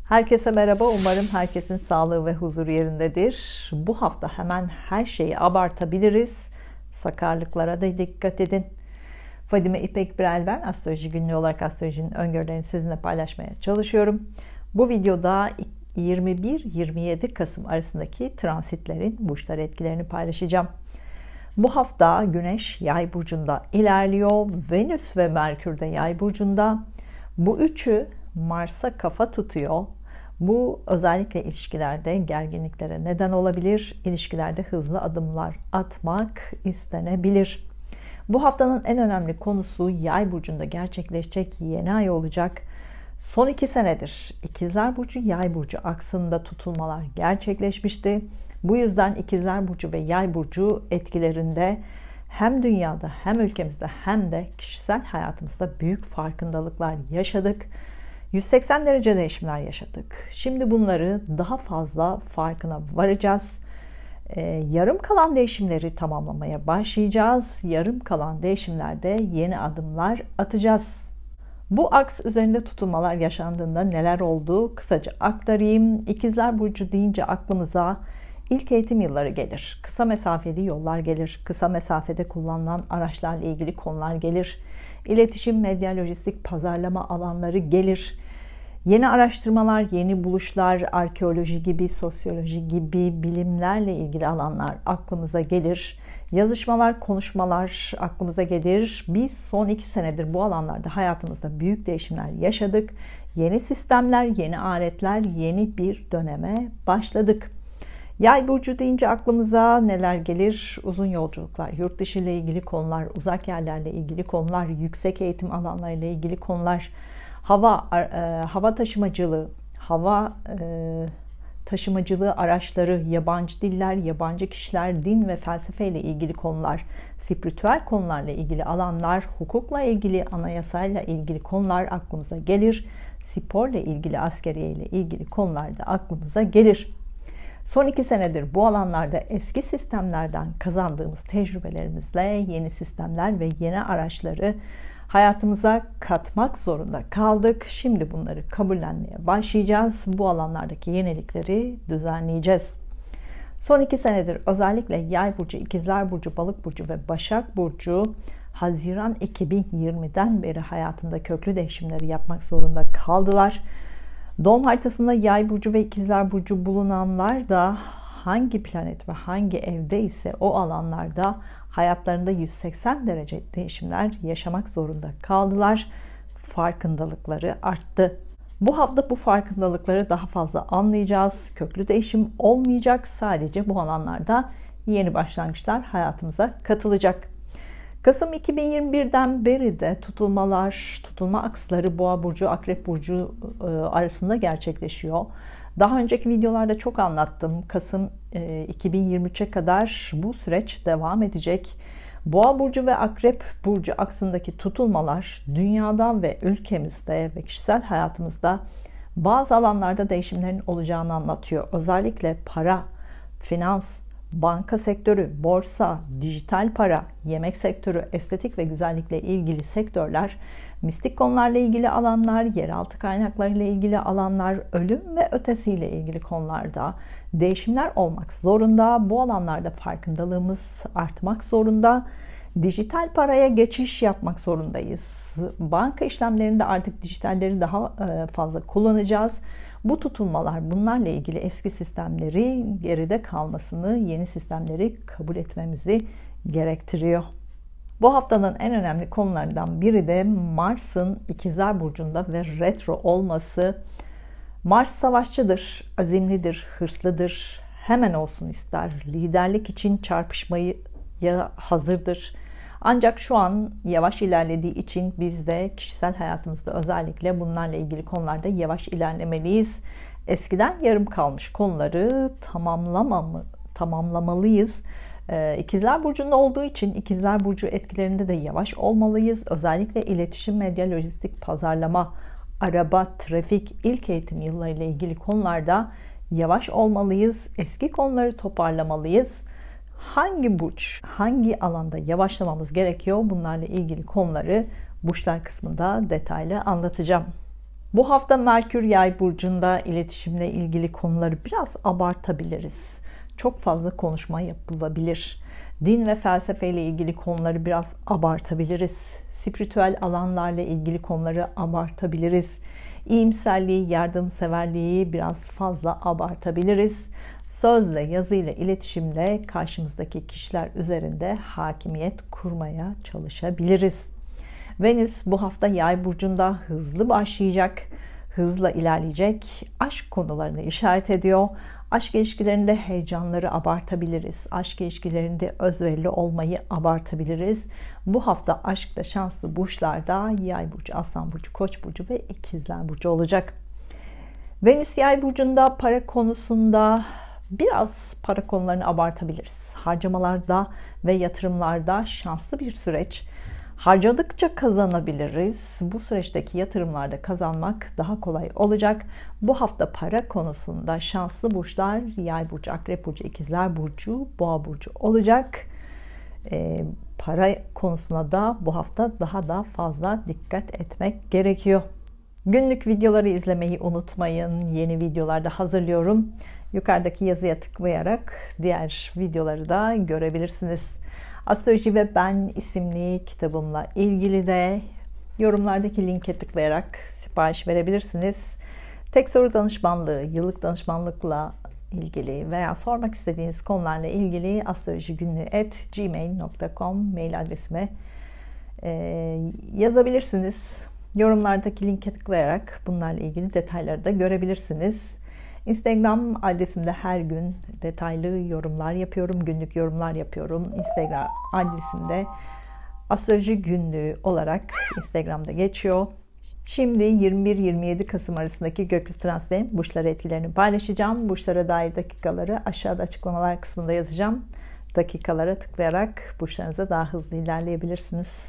Herkese merhaba. Umarım herkesin sağlığı ve huzuru yerindedir. Bu hafta hemen her şeyi abartabiliriz. Sakarlıklara da dikkat edin. Fadime İpek Birel ben. Astroloji günlüğü olarak astrolojinin öngörülerini sizinle paylaşmaya çalışıyorum. Bu videoda 21-27 Kasım arasındaki transitlerin burçlar etkilerini paylaşacağım. Bu hafta Güneş Yay burcunda ilerliyor. Venüs ve Merkür de Yay burcunda. Bu üçü Mars'a kafa tutuyor. Bu özellikle ilişkilerde gerginliklere neden olabilir. İlişkilerde hızlı adımlar atmak istenebilir. Bu haftanın en önemli konusu Yay burcunda gerçekleşecek yeni ay olacak. Son 2 senedir İkizler Burcu, Yay Burcu aksında tutulmalar gerçekleşmişti. Bu yüzden İkizler Burcu ve Yay Burcu etkilerinde hem dünyada hem ülkemizde hem de kişisel hayatımızda büyük farkındalıklar yaşadık. 180 derece değişimler yaşadık. Şimdi bunları daha fazla farkına varacağız. Yarım kalan değişimleri tamamlamaya başlayacağız. Yarım kalan değişimlerde yeni adımlar atacağız. Bu aks üzerinde tutulmalar yaşandığında neler oldu kısaca aktarayım. İkizler Burcu deyince aklımıza ilk eğitim yılları gelir. Kısa mesafeli yollar gelir. Kısa mesafede kullanılan araçlarla ilgili konular gelir. İletişim, medya, lojistik, pazarlama alanları gelir. Yeni araştırmalar, yeni buluşlar, arkeoloji gibi, sosyoloji gibi bilimlerle ilgili alanlar aklımıza gelir. Yazışmalar, konuşmalar aklımıza gelir. Biz son 2 senedir bu alanlarda hayatımızda büyük değişimler yaşadık. Yeni sistemler, yeni aletler, yeni bir döneme başladık. Yay burcu deyince aklımıza neler gelir? Uzun yolculuklar, yurt dışı ile ilgili konular, uzak yerlerle ilgili konular, yüksek eğitim alanlarıyla ilgili konular, hava taşımacılığı, taşımacılığı araçları, yabancı diller, yabancı kişiler, din ve felsefe ile ilgili konular, spiritüel konularla ilgili alanlar, hukukla ilgili, anayasayla ilgili konular aklımıza gelir. Sporla ilgili, askeriye ile ilgili konular da aklımıza gelir. Son 2 senedir bu alanlarda eski sistemlerden kazandığımız tecrübelerimizle yeni sistemler ve yeni araçları hayatımıza katmak zorunda kaldık. Şimdi bunları kabullenmeye başlayacağız. Bu alanlardaki yenilikleri düzenleyeceğiz. Son 2 senedir özellikle Yay burcu, İkizler Burcu, Balık burcu ve Başak burcu Haziran 2020'den beri hayatında köklü değişimleri yapmak zorunda kaldılar. Doğum haritasında Yay burcu ve İkizler Burcu bulunanlar da hangi planet ve hangi evde ise o alanlarda hayatlarında 180 derece değişimler yaşamak zorunda kaldılar. Farkındalıkları arttı. Bu hafta bu farkındalıkları daha fazla anlayacağız. Köklü değişim olmayacak. Sadece bu alanlarda yeni başlangıçlar hayatımıza katılacak. Kasım 2021'den beri de tutulma aksları Boğa burcu, Akrep burcu arasında gerçekleşiyor. Daha önceki videolarda çok anlattım. Kasım 2023'e kadar bu süreç devam edecek. Boğa burcu ve Akrep burcu aksındaki tutulmalar dünyada ve ülkemizde ve kişisel hayatımızda bazı alanlarda değişimlerin olacağını anlatıyor. Özellikle para, finans, banka sektörü, borsa, dijital para, yemek sektörü, estetik ve güzellikle ilgili sektörler, mistik konularla ilgili alanlar, yeraltı kaynaklarıyla ilgili alanlar, ölüm ve ötesiyle ilgili konularda değişimler olmak zorunda. Bu alanlarda farkındalığımız artmak zorunda. Dijital paraya geçiş yapmak zorundayız. Banka işlemlerinde artık dijitalleri daha fazla kullanacağız. Bu tutulmalar bunlarla ilgili eski sistemleri geride kalmasını, yeni sistemleri kabul etmemizi gerektiriyor. Bu haftanın en önemli konularından biri de Mars'ın İkizler Burcu'nda ve retro olması. Mars savaşçıdır, azimlidir, hırslıdır, hemen olsun ister, liderlik için çarpışmaya hazırdır. Ancak şu an yavaş ilerlediği için biz de kişisel hayatımızda özellikle bunlarla ilgili konularda yavaş ilerlemeliyiz. Eskiden yarım kalmış konuları tamamlamalıyız. İkizler Burcu'nda olduğu için İkizler Burcu etkilerinde de yavaş olmalıyız. Özellikle iletişim, medya, lojistik, pazarlama, araba, trafik, ilk eğitim yıllarıyla ilgili konularda yavaş olmalıyız. Eski konuları toparlamalıyız. Hangi burç, hangi alanda yavaşlamamız gerekiyor? Bunlarla ilgili konuları burçlar kısmında detaylı anlatacağım. Bu hafta Merkür Yay burcunda, iletişimle ilgili konuları biraz abartabiliriz. Çok fazla konuşma yapılabilir. Din ve felsefeyle ilgili konuları biraz abartabiliriz. Spiritüel alanlarla ilgili konuları abartabiliriz. İyimserliği, yardımseverliği biraz fazla abartabiliriz. Sözle, yazıyla, iletişimle karşımızdaki kişiler üzerinde hakimiyet kurmaya çalışabiliriz. Venüs bu hafta Yay burcunda hızlı başlayacak, hızla ilerleyecek, aşk konularını işaret ediyor. Aşk ilişkilerinde heyecanları abartabiliriz. Aşk ilişkilerinde özverili olmayı abartabiliriz. Bu hafta aşkta şanslı burçlarda Yay burcu, Aslan burcu, Koç burcu ve İkizler burcu olacak. Venüs Yay burcunda para konusunda biraz para konularını abartabiliriz. Harcamalarda ve yatırımlarda şanslı bir süreç. Harcadıkça kazanabiliriz. Bu süreçteki yatırımlarda kazanmak daha kolay olacak. Bu hafta para konusunda şanslı burçlar Yay burcu, Akrep burcu, İkizler burcu, Boğa burcu olacak. Para konusuna da bu hafta daha da fazla dikkat etmek gerekiyor. Günlük videoları izlemeyi unutmayın. Yeni videolarda hazırlıyorum. Yukarıdaki yazıya tıklayarak diğer videoları da görebilirsiniz. Astroloji ve Ben isimli kitabımla ilgili de yorumlardaki linke tıklayarak sipariş verebilirsiniz. Tek soru danışmanlığı, yıllık danışmanlıkla ilgili veya sormak istediğiniz konularla ilgili astrolojigünlüğü@gmail.com mail adresime yazabilirsiniz. Yorumlardaki linke tıklayarak bunlarla ilgili detayları da görebilirsiniz. Instagram adresimde her gün detaylı yorumlar yapıyorum, günlük yorumlar yapıyorum. Instagram adresimde astroloji günlüğü olarak Instagram'da geçiyor. Şimdi 21-27 Kasım arasındaki gökyüzü transitlerinin burçlara etkilerini paylaşacağım. Burçlara dair dakikaları aşağıda açıklamalar kısmında yazacağım. Dakikalara tıklayarak burçlarınıza daha hızlı ilerleyebilirsiniz.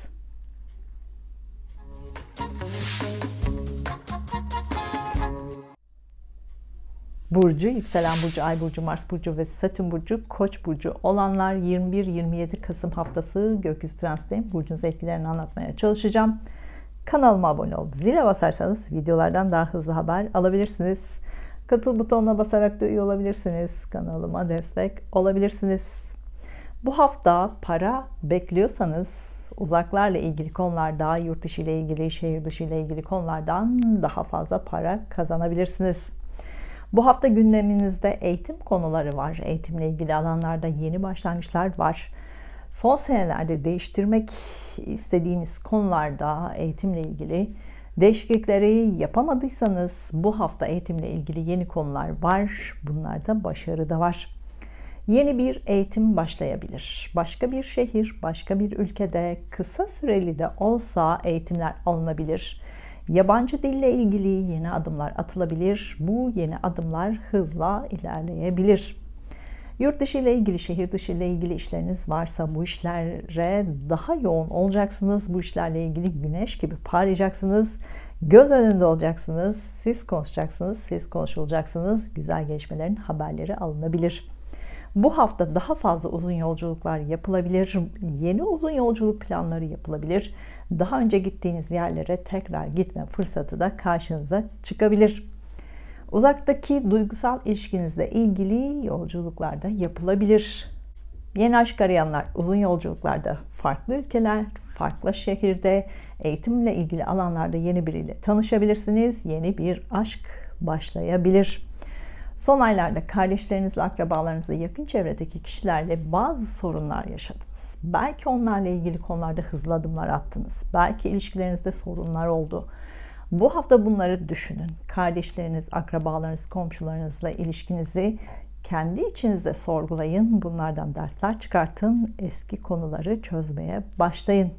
Burcu, yükselen burcu, ay burcu, Mars burcu ve Satürn burcu, Koç burcu olanlar 21-27 Kasım haftası gökyüzü transitlerinin burcunuz etkilerini anlatmaya çalışacağım. Kanalıma abone olup zile basarsanız videolardan daha hızlı haber alabilirsiniz. Katıl butonuna basarak da üye olabilirsiniz. Kanalıma destek olabilirsiniz. Bu hafta para bekliyorsanız uzaklarla ilgili konularda, yurt dışı ile ilgili, şehir dışı ile ilgili konulardan daha fazla para kazanabilirsiniz. Bu hafta gündeminizde eğitim konuları var. Eğitimle ilgili alanlarda yeni başlangıçlar var. Son senelerde değiştirmek istediğiniz konularda eğitimle ilgili değişiklikleri yapamadıysanız bu hafta eğitimle ilgili yeni konular var. Bunlarda başarı da var. Yeni bir eğitim başlayabilir. Başka bir şehir, başka bir ülkede kısa süreli de olsa eğitimler alınabilir. Yabancı dille ilgili yeni adımlar atılabilir. Bu yeni adımlar hızla ilerleyebilir. Yurt dışı ile ilgili, şehir dışı ile ilgili işleriniz varsa bu işlere daha yoğun olacaksınız. Bu işlerle ilgili güneş gibi parlayacaksınız. Göz önünde olacaksınız. Siz konuşacaksınız, siz konuşulacaksınız. Güzel gelişmelerin haberleri alınabilir. Bu hafta daha fazla uzun yolculuklar yapılabilir. Yeni uzun yolculuk planları yapılabilir. Daha önce gittiğiniz yerlere tekrar gitme fırsatı da karşınıza çıkabilir. Uzaktaki duygusal ilişkinizle ilgili yolculuklar da yapılabilir. Yeni aşk arayanlar uzun yolculuklarda, farklı ülkeler, farklı şehirde, eğitimle ilgili alanlarda yeni biriyle tanışabilirsiniz. Yeni bir aşk başlayabilir. Son aylarda kardeşlerinizle, akrabalarınızla, yakın çevredeki kişilerle bazı sorunlar yaşadınız. Belki onlarla ilgili konularda hızlı adımlar attınız. Belki ilişkilerinizde sorunlar oldu. Bu hafta bunları düşünün. Kardeşleriniz, akrabalarınız, komşularınızla ilişkinizi kendi içinizde sorgulayın. Bunlardan dersler çıkartın. Eski konuları çözmeye başlayın.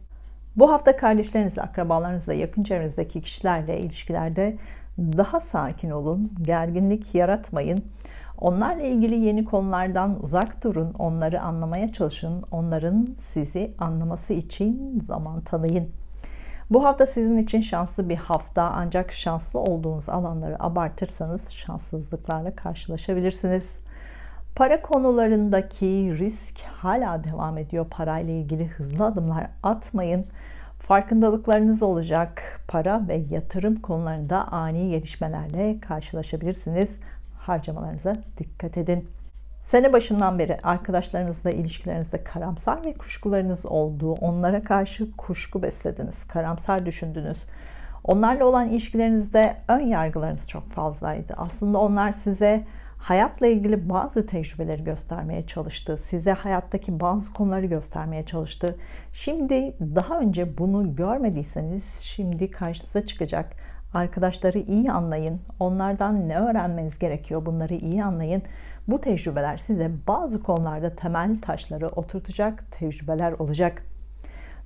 Bu hafta kardeşlerinizle, akrabalarınızla, yakın çevrenizdeki kişilerle ilişkilerde daha sakin olun. Gerginlik yaratmayın. Onlarla ilgili yeni konulardan uzak durun. Onları anlamaya çalışın. Onların sizi anlaması için zaman tanıyın. Bu hafta sizin için şanslı bir hafta, ancak şanslı olduğunuz alanları abartırsanız şanssızlıklarla karşılaşabilirsiniz. Para konularındaki risk hala devam ediyor. Parayla ilgili hızlı adımlar atmayın. Farkındalıklarınız olacak. Para ve yatırım konularında ani gelişmelerle karşılaşabilirsiniz. Harcamalarınıza dikkat edin. Sene başından beri arkadaşlarınızla ilişkilerinizde karamsar ve kuşkularınız olduğu, onlara karşı kuşku beslediniz, karamsar düşündünüz. Onlarla olan ilişkilerinizde ön yargılarınız çok fazlaydı. Aslında onlar size hayatla ilgili bazı tecrübeleri göstermeye çalıştı. Size hayattaki bazı konuları göstermeye çalıştı. Şimdi daha önce bunu görmediyseniz şimdi karşınıza çıkacak. Arkadaşları iyi anlayın. Onlardan ne öğrenmeniz gerekiyor? Bunları iyi anlayın. Bu tecrübeler size bazı konularda temel taşları oturtacak tecrübeler olacak.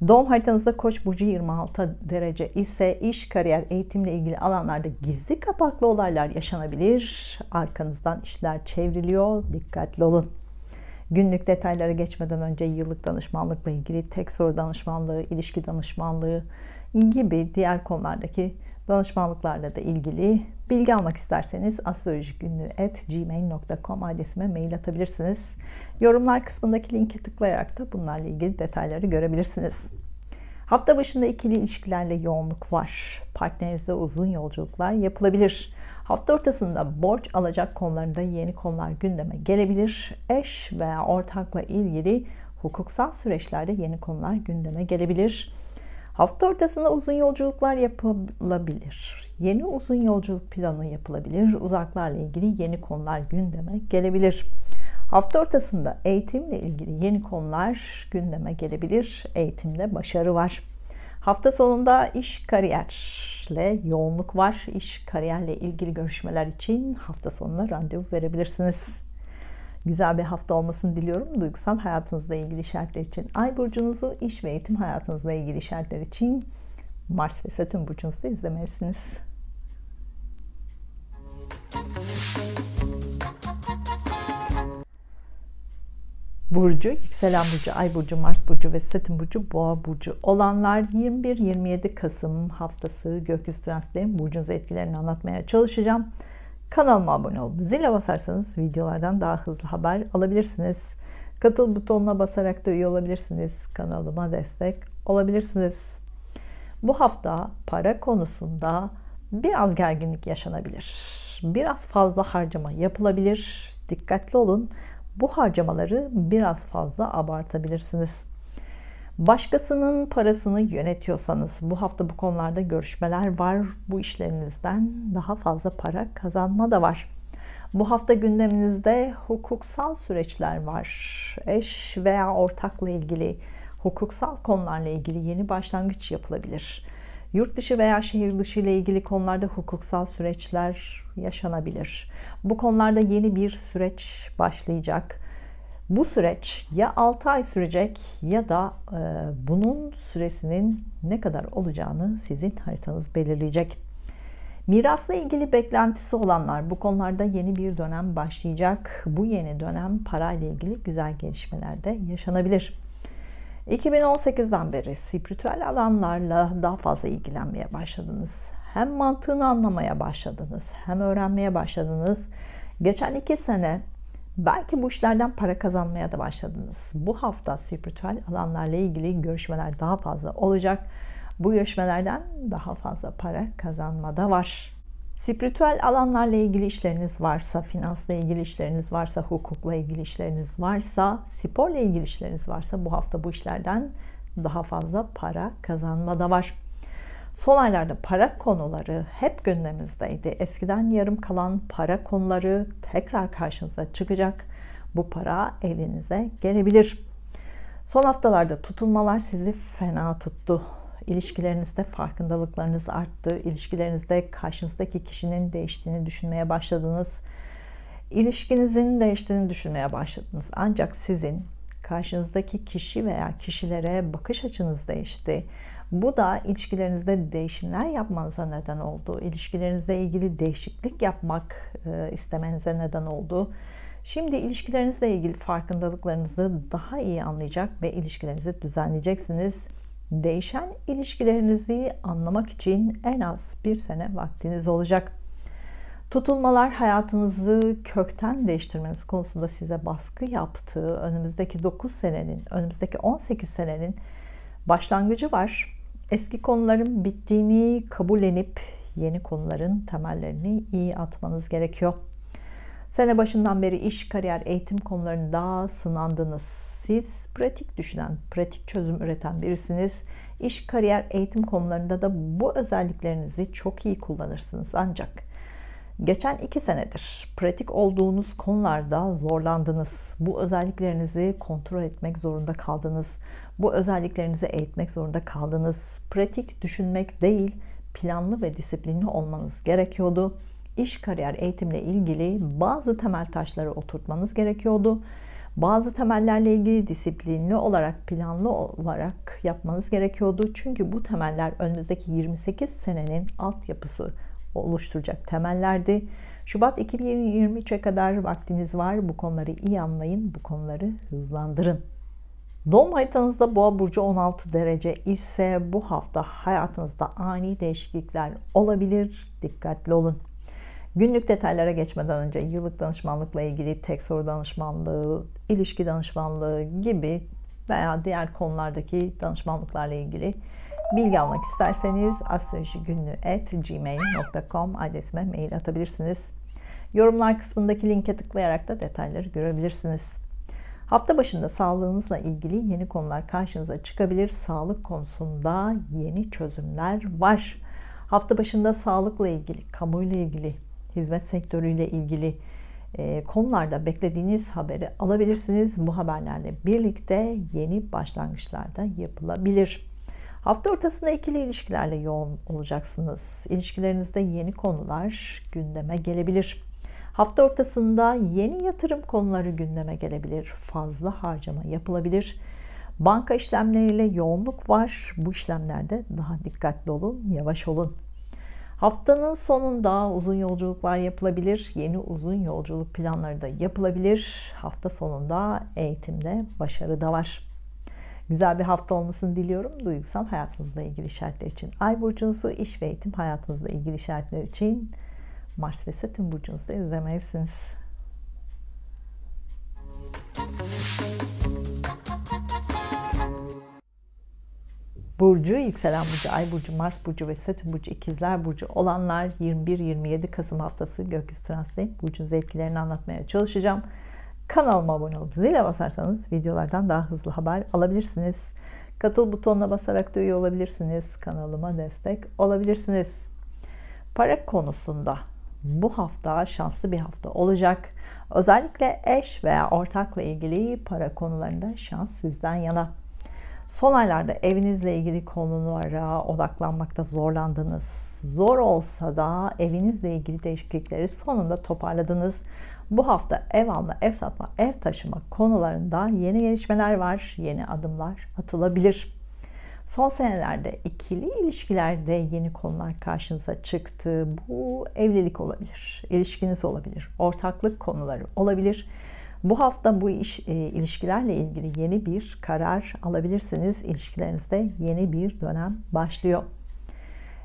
Doğum haritanızda Koç burcu 26 derece ise iş, kariyer, eğitimle ilgili alanlarda gizli kapaklı olaylar yaşanabilir. Arkanızdan işler çevriliyor. Dikkatli olun. Günlük detaylara geçmeden önce yıllık danışmanlıkla ilgili tek soru danışmanlığı, ilişki danışmanlığı gibi diğer konulardaki danışmanlıklarla da ilgili bilgi almak isterseniz astrolojikgünlüğü@gmail.com adresime mail atabilirsiniz. Yorumlar kısmındaki linke tıklayarak da bunlarla ilgili detayları görebilirsiniz. Hafta başında ikili ilişkilerle yoğunluk var. Partnerinizle uzun yolculuklar yapılabilir. Hafta ortasında borç alacak konularında yeni konular gündeme gelebilir. Eş veya ortakla ilgili hukuksal süreçlerde yeni konular gündeme gelebilir. Hafta ortasında uzun yolculuklar yapılabilir. Yeni uzun yolculuk planı yapılabilir. Uzaklarla ilgili yeni konular gündeme gelebilir. Hafta ortasında eğitimle ilgili yeni konular gündeme gelebilir. Eğitimde başarı var. Hafta sonunda iş, kariyerle yoğunluk var. İş, kariyerle ilgili görüşmeler için hafta sonuna randevu verebilirsiniz. Güzel bir hafta olmasını diliyorum. Duygusal hayatınızla ilgili işaretler için Ay burcunuzu, iş ve eğitim hayatınızla ilgili işaretler için Mars ve Satürn burcunuzda izlemelisiniz. Burcu, yükselen burcu, Ay burcu, Mars burcu ve Satürn burcu, Boğa burcu olanlar 21-27 Kasım haftası gökyüzü transitlerin burcunuza etkilerini anlatmaya çalışacağım. Kanalıma abone olup zile basarsanız videolardan daha hızlı haber alabilirsiniz. Katıl butonuna basarak da üye olabilirsiniz. Kanalıma destek olabilirsiniz. Bu hafta para konusunda biraz gerginlik yaşanabilir. Biraz fazla harcama yapılabilir. Dikkatli olun. Bu harcamaları biraz fazla abartabilirsiniz. Başkasının parasını yönetiyorsanız bu hafta bu konularda görüşmeler var. Bu işlerinizden daha fazla para kazanma da var. Bu hafta gündeminizde hukuksal süreçler var. Eş veya ortakla ilgili hukuksal konularla ilgili yeni başlangıç yapılabilir. Yurt dışı veya şehir dışı ile ilgili konularda hukuksal süreçler yaşanabilir. Bu konularda yeni bir süreç başlayacak. Bu süreç ya 6 ay sürecek ya da bunun süresinin ne kadar olacağını sizin haritanız belirleyecek. Mirasla ilgili beklentisi olanlar bu konularda yeni bir dönem başlayacak. Bu yeni dönem parayla ilgili güzel gelişmeler de yaşanabilir. 2018'den beri spiritüel alanlarla daha fazla ilgilenmeye başladınız. Hem mantığını anlamaya başladınız, hem öğrenmeye başladınız. Geçen 2 sene belki bu işlerden para kazanmaya da başladınız. Bu hafta spiritüel alanlarla ilgili görüşmeler daha fazla olacak. Bu görüşmelerden daha fazla para kazanma da var. Spiritüel alanlarla ilgili işleriniz varsa, finansla ilgili işleriniz varsa, hukukla ilgili işleriniz varsa, sporla ilgili işleriniz varsa bu hafta bu işlerden daha fazla para kazanma da var. Son aylarda para konuları hep gündemimizdeydi. Eskiden yarım kalan para konuları tekrar karşınıza çıkacak. Bu para elinize gelebilir. Son haftalarda tutulmalar sizi fena tuttu. İlişkilerinizde farkındalıklarınız arttı. İlişkilerinizde karşınızdaki kişinin değiştiğini düşünmeye başladınız. İlişkinizin değiştiğini düşünmeye başladınız. Ancak sizin karşınızdaki kişi veya kişilere bakış açınız değişti. Bu da ilişkilerinizde değişimler yapmanıza neden oldu. İlişkilerinizle ilgili değişiklik yapmak istemenize neden oldu. Şimdi ilişkilerinizle ilgili farkındalıklarınızı daha iyi anlayacak ve ilişkilerinizi düzenleyeceksiniz. Değişen ilişkilerinizi anlamak için en az 1 sene vaktiniz olacak. Tutulmalar hayatınızı kökten değiştirmeniz konusunda size baskı yaptığı önümüzdeki 9 senenin, önümüzdeki 18 senenin başlangıcı var. Eski konuların bittiğini kabullenip yeni konuların temellerini iyi atmanız gerekiyor. Sene başından beri iş, kariyer, eğitim konularında sınandınız. Siz pratik düşünen, pratik çözüm üreten birisiniz. İş, kariyer, eğitim konularında da bu özelliklerinizi çok iyi kullanırsınız. Ancak geçen 2 senedir pratik olduğunuz konularda zorlandınız. Bu özelliklerinizi kontrol etmek zorunda kaldınız. Bu özelliklerinizi eğitmek zorunda kaldınız. Pratik düşünmek değil, planlı ve disiplinli olmanız gerekiyordu. İş, kariyer, eğitimle ilgili bazı temel taşları oturtmanız gerekiyordu. Bazı temellerle ilgili disiplinli olarak, planlı olarak yapmanız gerekiyordu. Çünkü bu temeller önümüzdeki 28 senenin altyapısı oluşturacak temellerdi. Şubat 2023'e kadar vaktiniz var. Bu konuları iyi anlayın, bu konuları hızlandırın. Doğum haritanızda Boğa burcu 16 derece ise bu hafta hayatınızda ani değişiklikler olabilir. Dikkatli olun. Günlük detaylara geçmeden önce yıllık danışmanlıkla ilgili tek soru danışmanlığı, ilişki danışmanlığı gibi veya diğer konulardaki danışmanlıklarla ilgili bilgi almak isterseniz astrolojigünlü@gmail.com adresime mail atabilirsiniz. Yorumlar kısmındaki linke tıklayarak da detayları görebilirsiniz. Hafta başında sağlığınızla ilgili yeni konular karşınıza çıkabilir. Sağlık konusunda yeni çözümler var. Hafta başında sağlıkla ilgili, kamuyla ilgili, hizmet sektörüyle ilgili konularda beklediğiniz haberi alabilirsiniz. Bu haberlerle birlikte yeni başlangıçlar da yapılabilir. Hafta ortasında ikili ilişkilerle yoğun olacaksınız. İlişkilerinizde yeni konular gündeme gelebilir. Hafta ortasında yeni yatırım konuları gündeme gelebilir. Fazla harcama yapılabilir. Banka işlemleriyle yoğunluk var. Bu işlemlerde daha dikkatli olun, yavaş olun. Haftanın sonunda uzun yolculuklar yapılabilir. Yeni uzun yolculuk planları da yapılabilir. Hafta sonunda eğitimde başarı da var. Güzel bir hafta olmasını diliyorum. Duygusal hayatınızla ilgili işaretler için Ay burcunuzu, iş ve eğitim hayatınızla ilgili işaretler için Mars ve Satürn burcunuzda izlemelisiniz. Burcu, yükselen burcu, Ay burcu, Mars burcu ve Satürn burcu, ikizler burcu olanlar 21-27 Kasım haftası gökyüzü transitinde burcunuz etkilerini anlatmaya çalışacağım. Kanalıma abone olup zile basarsanız videolardan daha hızlı haber alabilirsiniz. Katıl butonuna basarak da üye olabilirsiniz. Kanalıma destek olabilirsiniz. Para konusunda bu hafta şanslı bir hafta olacak. Özellikle eş veya ortakla ilgili para konularında şans sizden yana. Son aylarda evinizle ilgili konulara odaklanmakta zorlandınız. Zor olsa da evinizle ilgili değişiklikleri sonunda toparladınız. Bu hafta ev alma, ev satma, ev taşıma konularında yeni gelişmeler var. Yeni adımlar atılabilir. Son senelerde ikili ilişkilerde yeni konular karşınıza çıktı. Bu evlilik olabilir, ilişkiniz olabilir, ortaklık konuları olabilir. Bu hafta bu ilişkilerle ilgili yeni bir karar alabilirsiniz. İlişkilerinizde yeni bir dönem başlıyor.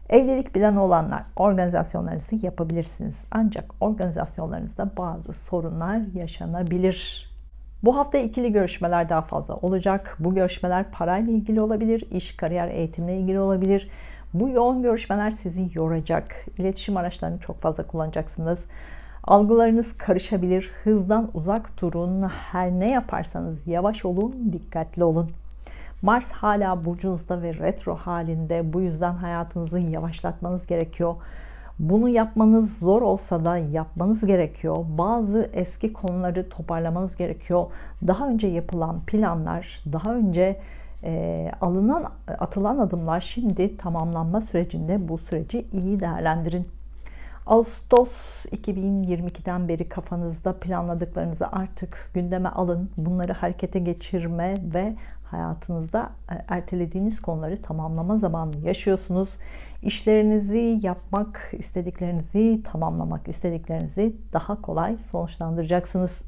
Evlilik planı olanlar organizasyonlarınızı yapabilirsiniz. Ancak organizasyonlarınızda bazı sorunlar yaşanabilir. Bu hafta ikili görüşmeler daha fazla olacak. Bu görüşmeler parayla ilgili olabilir, iş, kariyer, eğitimle ilgili olabilir. Bu yoğun görüşmeler sizi yoracak. İletişim araçlarını çok fazla kullanacaksınız. Algılarınız karışabilir. Hızdan uzak durun. Her ne yaparsanız yavaş olun, dikkatli olun. Mars hala burcunuzda ve retro halinde. Bu yüzden hayatınızı yavaşlatmanız gerekiyor. Bunu yapmanız zor olsa da yapmanız gerekiyor. Bazı eski konuları toparlamanız gerekiyor. Daha önce yapılan planlar, daha önce atılan adımlar şimdi tamamlanma sürecinde. Bu süreci iyi değerlendirin. Ağustos 2022'den beri kafanızda planladıklarınızı artık gündeme alın. Bunları harekete geçirme ve hayatınızda ertelediğiniz konuları tamamlama zamanı yaşıyorsunuz. İşlerinizi yapmak istediklerinizi, tamamlamak istediklerinizi daha kolay sonuçlandıracaksınız.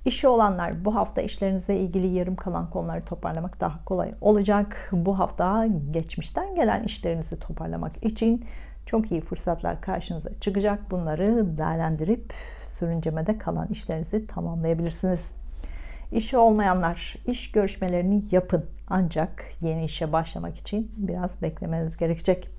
İşi olanlar bu hafta işlerinizle ilgili yarım kalan konuları toparlamak daha kolay olacak. Bu hafta geçmişten gelen işlerinizi toparlamak için çok iyi fırsatlar karşınıza çıkacak. Bunları değerlendirip sürüncemede kalan işlerinizi tamamlayabilirsiniz. İşi olmayanlar iş görüşmelerini yapın. Ancak yeni işe başlamak için biraz beklemeniz gerekecek.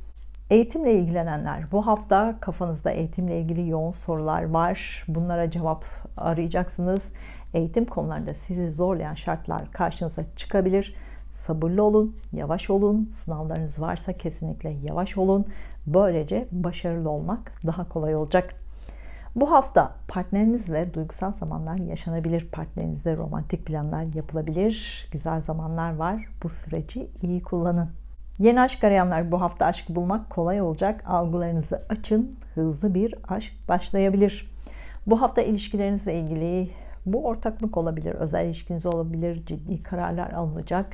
Eğitimle ilgilenenler, bu hafta kafanızda eğitimle ilgili yoğun sorular var. Bunlara cevap arayacaksınız. Eğitim konularında sizi zorlayan şartlar karşınıza çıkabilir. Sabırlı olun, yavaş olun. Sınavlarınız varsa kesinlikle yavaş olun. Böylece başarılı olmak daha kolay olacak. Bu hafta partnerinizle duygusal zamanlar yaşanabilir. Partnerinizle romantik planlar yapılabilir. Güzel zamanlar var. Bu süreci iyi kullanın. Yeni aşk arayanlar, bu hafta aşk bulmak kolay olacak. Algılarınızı açın. Hızlı bir aşk başlayabilir. Bu hafta ilişkilerinizle ilgili bu ortaklık olabilir, özel ilişkiniz olabilir, ciddi kararlar alınacak.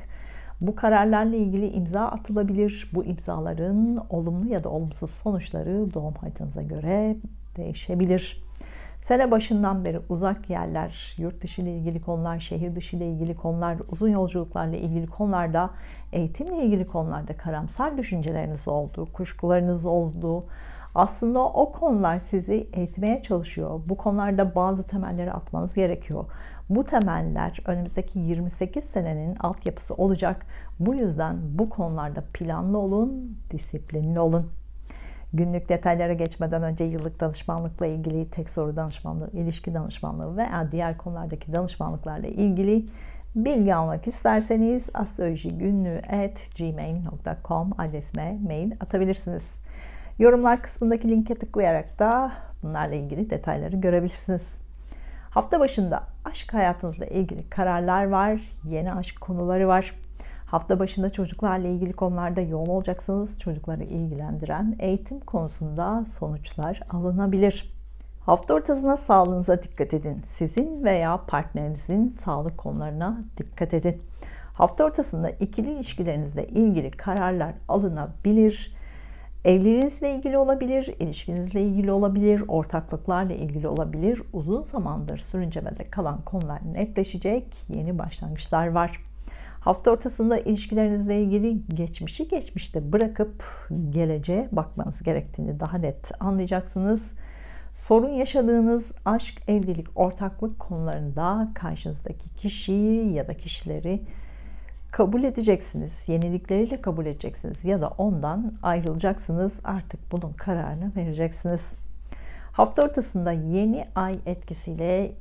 Bu kararlarla ilgili imza atılabilir. Bu imzaların olumlu ya da olumsuz sonuçları doğum haritanıza göre değişebilir. Sene başından beri uzak yerler, yurt dışı ile ilgili konular, şehir dışı ile ilgili konular, uzun yolculuklarla ilgili konularda, eğitimle ilgili konularda karamsar düşünceleriniz oldu, kuşkularınız oldu. Aslında o konular sizi eğitmeye çalışıyor. Bu konularda bazı temelleri atmanız gerekiyor. Bu temeller önümüzdeki 28 senenin altyapısı olacak. Bu yüzden bu konularda planlı olun, disiplinli olun. Günlük detaylara geçmeden önce yıllık danışmanlıkla ilgili, tek soru danışmanlığı, ilişki danışmanlığı veya diğer konulardaki danışmanlıklarla ilgili bilgi almak isterseniz astrolojigünlüğü@gmail.com adresime mail atabilirsiniz. Yorumlar kısmındaki linke tıklayarak da bunlarla ilgili detayları görebilirsiniz. Hafta başında aşk hayatınızla ilgili kararlar var, yeni aşk konuları var. Hafta başında çocuklarla ilgili konularda yoğun olacaksınız. Çocukları ilgilendiren eğitim konusunda sonuçlar alınabilir. Hafta ortasına sağlığınıza dikkat edin. Sizin veya partnerinizin sağlık konularına dikkat edin. Hafta ortasında ikili ilişkilerinizle ilgili kararlar alınabilir. Evliliğinizle ilgili olabilir, ilişkinizle ilgili olabilir, ortaklıklarla ilgili olabilir. Uzun zamandır sürüncemede kalan konular netleşecek, yeni başlangıçlar var. Hafta ortasında ilişkilerinizle ilgili geçmişi geçmişte bırakıp geleceğe bakmanız gerektiğini daha net anlayacaksınız. Sorun yaşadığınız aşk, evlilik, ortaklık konularında karşınızdaki kişiyi ya da kişileri kabul edeceksiniz. Yenilikleriyle kabul edeceksiniz ya da ondan ayrılacaksınız. Artık bunun kararını vereceksiniz. Hafta ortasında yeni ay etkisiyle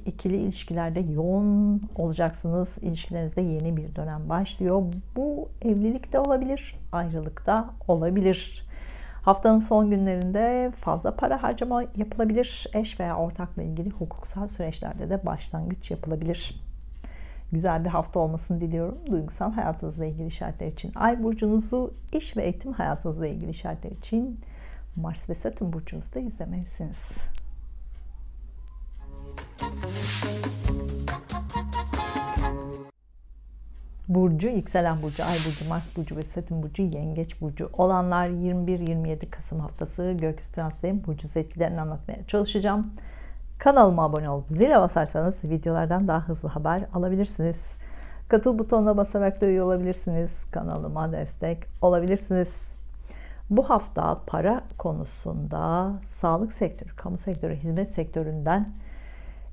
ikili ilişkilerde yoğun olacaksınız. İlişkilerinizde yeni bir dönem başlıyor. Bu evlilik de olabilir, ayrılık da olabilir. Haftanın son günlerinde fazla para harcama yapılabilir. Eş veya ortakla ilgili hukuksal süreçlerde de başlangıç yapılabilir. Güzel bir hafta olmasını diliyorum. Duygusal hayatınızla ilgili işaretler için Ay burcunuzu, iş ve eğitim hayatınızla ilgili işaretler için Mars ve Satürn burcunuzda izlemelisiniz. Burcu, yükselen burcu, Ay burcu, Mars burcu ve Satürn burcu, Yengeç burcu olanlar 21-27 Kasım haftası gökyüzü transitlerinin burcu etkilerini anlatmaya çalışacağım. Kanalıma abone olup zile basarsanız videolardan daha hızlı haber alabilirsiniz. Katıl butonuna basarak da üye olabilirsiniz. Kanalıma destek olabilirsiniz. Bu hafta para konusunda sağlık sektörü, kamu sektörü, hizmet sektöründen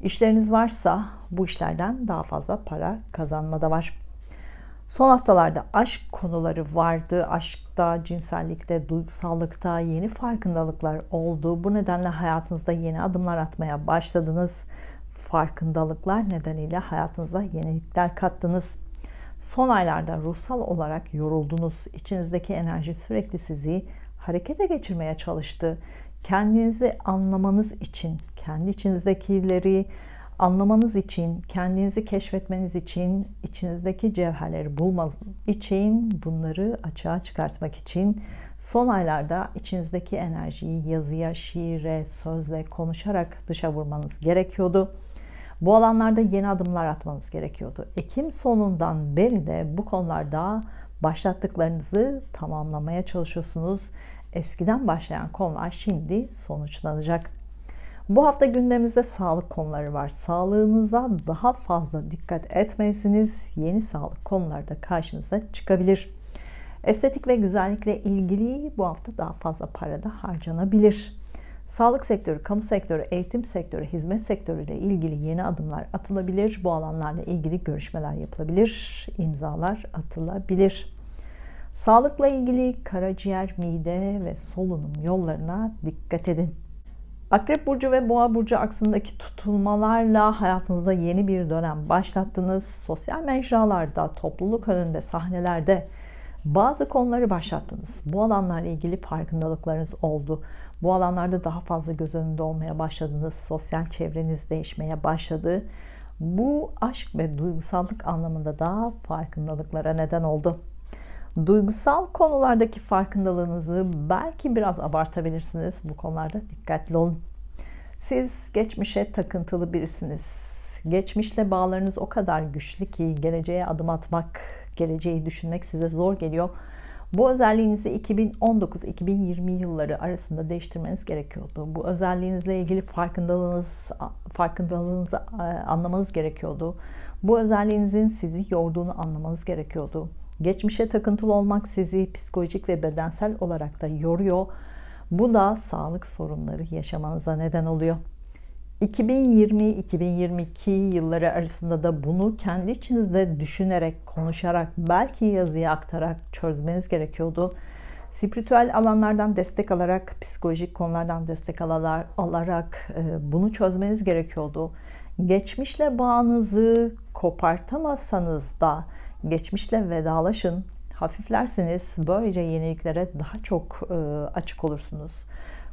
işleriniz varsa bu işlerden daha fazla para kazanmada var. Son haftalarda aşk konuları vardı. Aşkta, cinsellikte, duygusallıkta yeni farkındalıklar oldu. Bu nedenle hayatınızda yeni adımlar atmaya başladınız. Farkındalıklar nedeniyle hayatınıza yenilikler kattınız. Son aylarda ruhsal olarak yoruldunuz. İçinizdeki enerji sürekli sizi harekete geçirmeye çalıştı. Kendinizi anlamanız için, kendi içinizdekileri anlamanız için, kendinizi keşfetmeniz için, içinizdeki cevherleri bulmanız için, bunları açığa çıkartmak için son aylarda içinizdeki enerjiyi yazıya, şiire, sözle, konuşarak dışa vurmanız gerekiyordu. Bu alanlarda yeni adımlar atmanız gerekiyordu. Ekim sonundan beri de bu konularda başlattıklarınızı tamamlamaya çalışıyorsunuz. Eskiden başlayan konular şimdi sonuçlanacak. Bu hafta gündemimizde sağlık konuları var. Sağlığınıza daha fazla dikkat etmelisiniz. Yeni sağlık konuları da karşınıza çıkabilir. Estetik ve güzellikle ilgili bu hafta daha fazla para da harcanabilir. Sağlık sektörü, kamu sektörü, eğitim sektörü, hizmet sektörüyle ilgili yeni adımlar atılabilir. Bu alanlarla ilgili görüşmeler yapılabilir, imzalar atılabilir. Sağlıkla ilgili karaciğer, mide ve solunum yollarına dikkat edin. Akrep Burcu ve Boğa Burcu aksındaki tutulmalarla hayatınızda yeni bir dönem başlattınız. Sosyal mecralarda, topluluk önünde, sahnelerde bazı konuları başlattınız. Bu alanlarla ilgili farkındalıklarınız oldu. Bu alanlarda daha fazla göz önünde olmaya başladınız. Sosyal çevreniz değişmeye başladı. Bu aşk ve duygusallık anlamında da farkındalıklara neden oldu. Duygusal konulardaki farkındalığınızı belki biraz abartabilirsiniz. Bu konularda dikkatli olun. Siz geçmişe takıntılı birisiniz. Geçmişle bağlarınız o kadar güçlü ki geleceğe adım atmak, geleceği düşünmek size zor geliyor. Bu özelliğinizi 2019-2020 yılları arasında değiştirmeniz gerekiyordu. Bu özelliğinizle ilgili farkındalığınızı anlamanız gerekiyordu. Bu özelliğinizin sizi yorduğunu anlamanız gerekiyordu. Geçmişe takıntılı olmak sizi psikolojik ve bedensel olarak da yoruyor. Bu da sağlık sorunları yaşamanıza neden oluyor. 2020-2022 yılları arasında da bunu kendi içinizde düşünerek, konuşarak, belki yazıya aktararak çözmeniz gerekiyordu. Spiritüel alanlardan destek alarak, psikolojik konulardan destek alarak bunu çözmeniz gerekiyordu. Geçmişle bağınızı kopartamazsanız da geçmişle vedalaşın, hafiflerseniz böylece yeniliklere daha çok açık olursunuz.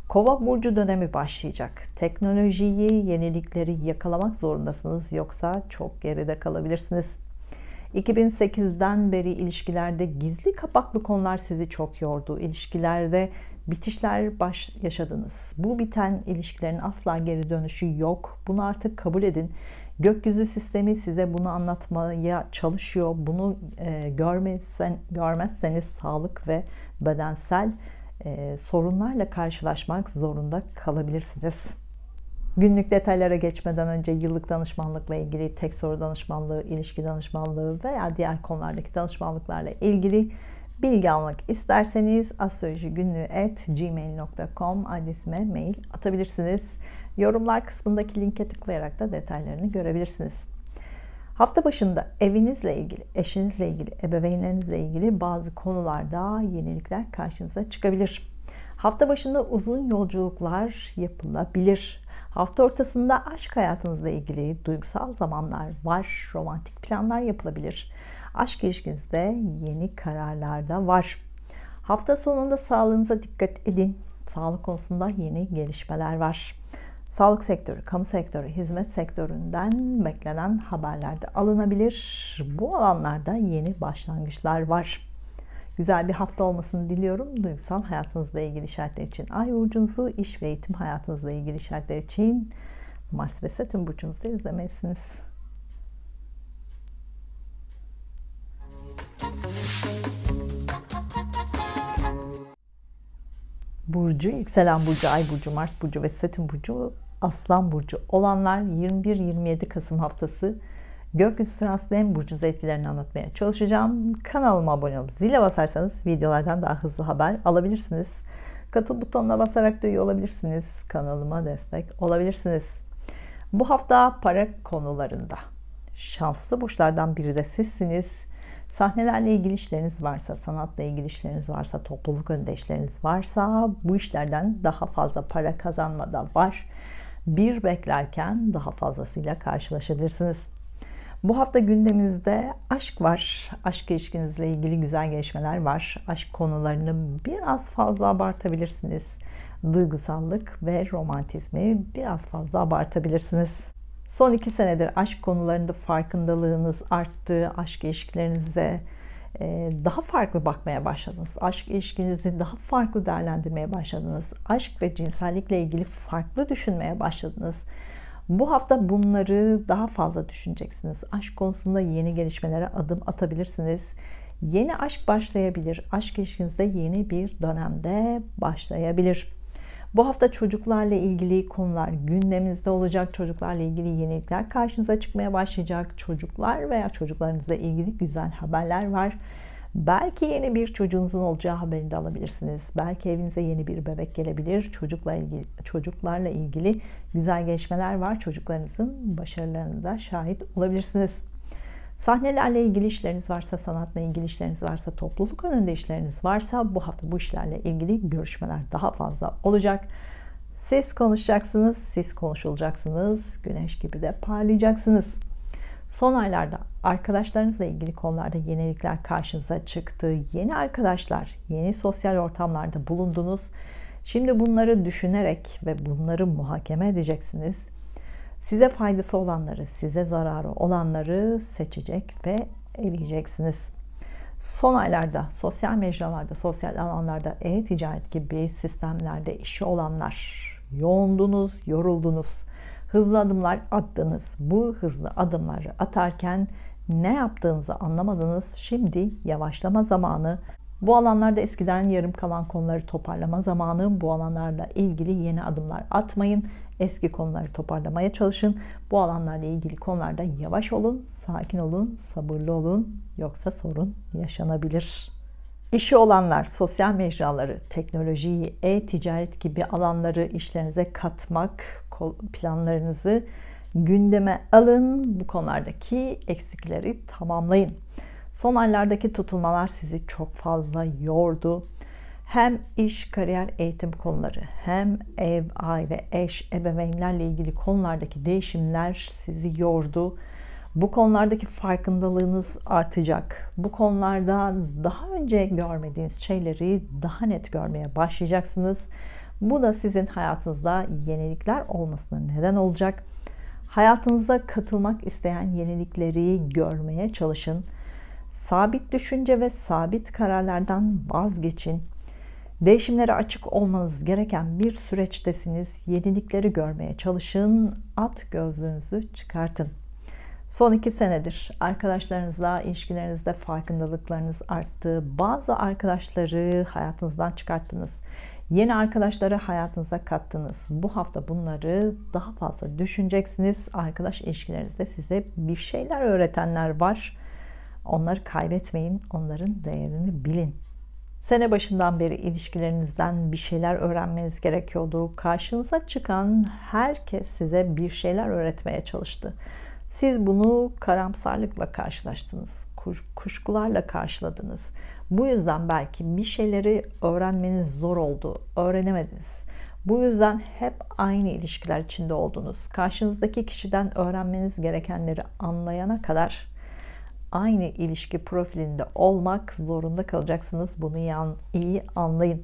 Kova burcu dönemi başlayacak. Teknolojiyi, yenilikleri yakalamak zorundasınız, yoksa çok geride kalabilirsiniz. 2008'den beri ilişkilerde gizli kapaklı konular sizi çok yordu. İlişkilerde bitişler yaşadınız. Bu biten ilişkilerin asla geri dönüşü yok. Bunu artık kabul edin. Gökyüzü sistemi size bunu anlatmaya çalışıyor. Bunu görmezseniz sağlık ve bedensel sorunlarla karşılaşmak zorunda kalabilirsiniz. Günlük detaylara geçmeden önce yıllık danışmanlıkla ilgili, tek soru danışmanlığı, ilişki danışmanlığı veya diğer konulardaki danışmanlıklarla ilgili bilgi almak isterseniz astrolojigünlüğü@gmail.com adresime mail atabilirsiniz. Yorumlar kısmındaki linke tıklayarak da detaylarını görebilirsiniz. Hafta başında evinizle ilgili, eşinizle ilgili, ebeveynlerinizle ilgili bazı konularda yenilikler karşınıza çıkabilir. Hafta başında uzun yolculuklar yapılabilir. Hafta ortasında aşk hayatınızla ilgili duygusal zamanlar var, romantik planlar yapılabilir. Aşk ilişkinizde yeni kararlar da var. Hafta sonunda sağlığınıza dikkat edin. Sağlık konusunda yeni gelişmeler var. Sağlık sektörü, kamu sektörü, hizmet sektöründen beklenen haberler de alınabilir. Bu alanlarda yeni başlangıçlar var. Güzel bir hafta olmasını diliyorum. Duygusal hayatınızla ilgili işaretler için Ay burcunuzu, iş ve eğitim hayatınızla ilgili işaretler için Mars ve Satürn burcunuzda izlemelisiniz. Burcu, yükselen burcu, ay burcu, Mars burcu ve Satürn burcu, Aslan burcu olanlar 21-27 Kasım haftası gökyüzü transiten burcunuz etkilerini anlatmaya çalışacağım. Kanalıma abone olup zile basarsanız videolardan daha hızlı haber alabilirsiniz. Katıl butonuna basarak da üye olabilirsiniz. Kanalıma destek olabilirsiniz. Bu hafta para konularında şanslı burçlardan biri de sizsiniz. Sahnelerle ilgili işleriniz varsa, sanatla ilgili işleriniz varsa, topluluk önünde işleriniz varsa bu işlerden daha fazla para kazanma da var. Bir beklerken daha fazlasıyla karşılaşabilirsiniz. Bu hafta gündeminizde aşk var. Aşk ilişkinizle ilgili güzel gelişmeler var. Aşk konularını biraz fazla abartabilirsiniz. Duygusallık ve romantizmi biraz fazla abartabilirsiniz. Son 2 senedir aşk konularında farkındalığınız arttı. Aşk ilişkilerinize daha farklı bakmaya başladınız. Aşk ilişkinizi daha farklı değerlendirmeye başladınız. Aşk ve cinsellikle ilgili farklı düşünmeye başladınız. Bu hafta bunları daha fazla düşüneceksiniz. Aşk konusunda yeni gelişmelere adım atabilirsiniz. Yeni aşk başlayabilir. Aşk ilişkinizde yeni bir dönemde başlayabilir. Bu hafta çocuklarla ilgili konular gündeminizde olacak. Çocuklarla ilgili yenilikler karşınıza çıkmaya başlayacak. Çocuklar veya çocuklarınızla ilgili güzel haberler var. Belki yeni bir çocuğunuzun olacağı haberini de alabilirsiniz. Belki evinize yeni bir bebek gelebilir. Çocuklarla ilgili güzel gelişmeler var. Çocuklarınızın başarılarına da şahit olabilirsiniz. Sahnelerle ilgili işleriniz varsa, sanatla ilgili işleriniz varsa, topluluk önünde işleriniz varsa bu hafta bu işlerle ilgili görüşmeler daha fazla olacak. Siz konuşacaksınız, siz konuşulacaksınız, güneş gibi de parlayacaksınız. Son aylarda arkadaşlarınızla ilgili konularda yenilikler karşınıza çıktı. Yeni arkadaşlar, yeni sosyal ortamlarda bulundunuz. Şimdi bunları düşünerek ve bunları muhakeme edeceksiniz. Size faydası olanları, size zararı olanları seçecek ve eleyeceksiniz. Son aylarda sosyal mecralarda, sosyal alanlarda, e-ticaret gibi sistemlerde işi olanlar yoğundunuz, yoruldunuz. Hızlı adımlar attınız. Bu hızlı adımları atarken ne yaptığınızı anlamadınız. Şimdi yavaşlama zamanı. Bu alanlarda eskiden yarım kalan konuları toparlama zamanı. Bu alanlarla ilgili yeni adımlar atmayın. Eski konuları toparlamaya çalışın. Bu alanlarla ilgili konularda yavaş olun, sakin olun, sabırlı olun. Yoksa sorun yaşanabilir. İşi olanlar, sosyal mecraları, teknolojiyi, e-ticaret gibi alanları işlerinize katmak, planlarınızı gündeme alın. Bu konulardaki eksikleri tamamlayın. Son aylardaki tutulmalar sizi çok fazla yordu. Hem iş, kariyer, eğitim konuları, hem ev, aile, eş, ebeveynlerle ilgili konulardaki değişimler sizi yordu. Bu konulardaki farkındalığınız artacak. Bu konularda daha önce görmediğiniz şeyleri daha net görmeye başlayacaksınız. Bu da sizin hayatınızda yenilikler olmasına neden olacak. Hayatınıza katılmak isteyen yenilikleri görmeye çalışın. Sabit düşünce ve sabit kararlardan vazgeçin. Değişimlere açık olmanız gereken bir süreçtesiniz. Yenilikleri görmeye çalışın. At gözlüğünüzü çıkartın. Son 2 senedir arkadaşlarınızla ilişkilerinizde farkındalıklarınız arttı. Bazı arkadaşları hayatınızdan çıkarttınız. Yeni arkadaşları hayatınıza kattınız. Bu hafta bunları daha fazla düşüneceksiniz. Arkadaş ilişkilerinizde size bir şeyler öğretenler var. Onları kaybetmeyin. Onların değerini bilin. Sene başından beri ilişkilerinizden bir şeyler öğrenmeniz gerekiyordu. Karşınıza çıkan herkes size bir şeyler öğretmeye çalıştı. Siz bunu karamsarlıkla karşılaştınız, kuşkularla karşıladınız. Bu yüzden belki bir şeyleri öğrenmeniz zor oldu, öğrenemediniz. Bu yüzden hep aynı ilişkiler içinde oldunuz. Karşınızdaki kişiden öğrenmeniz gerekenleri anlayana kadar aynı ilişki profilinde olmak zorunda kalacaksınız. Bunu iyi anlayın.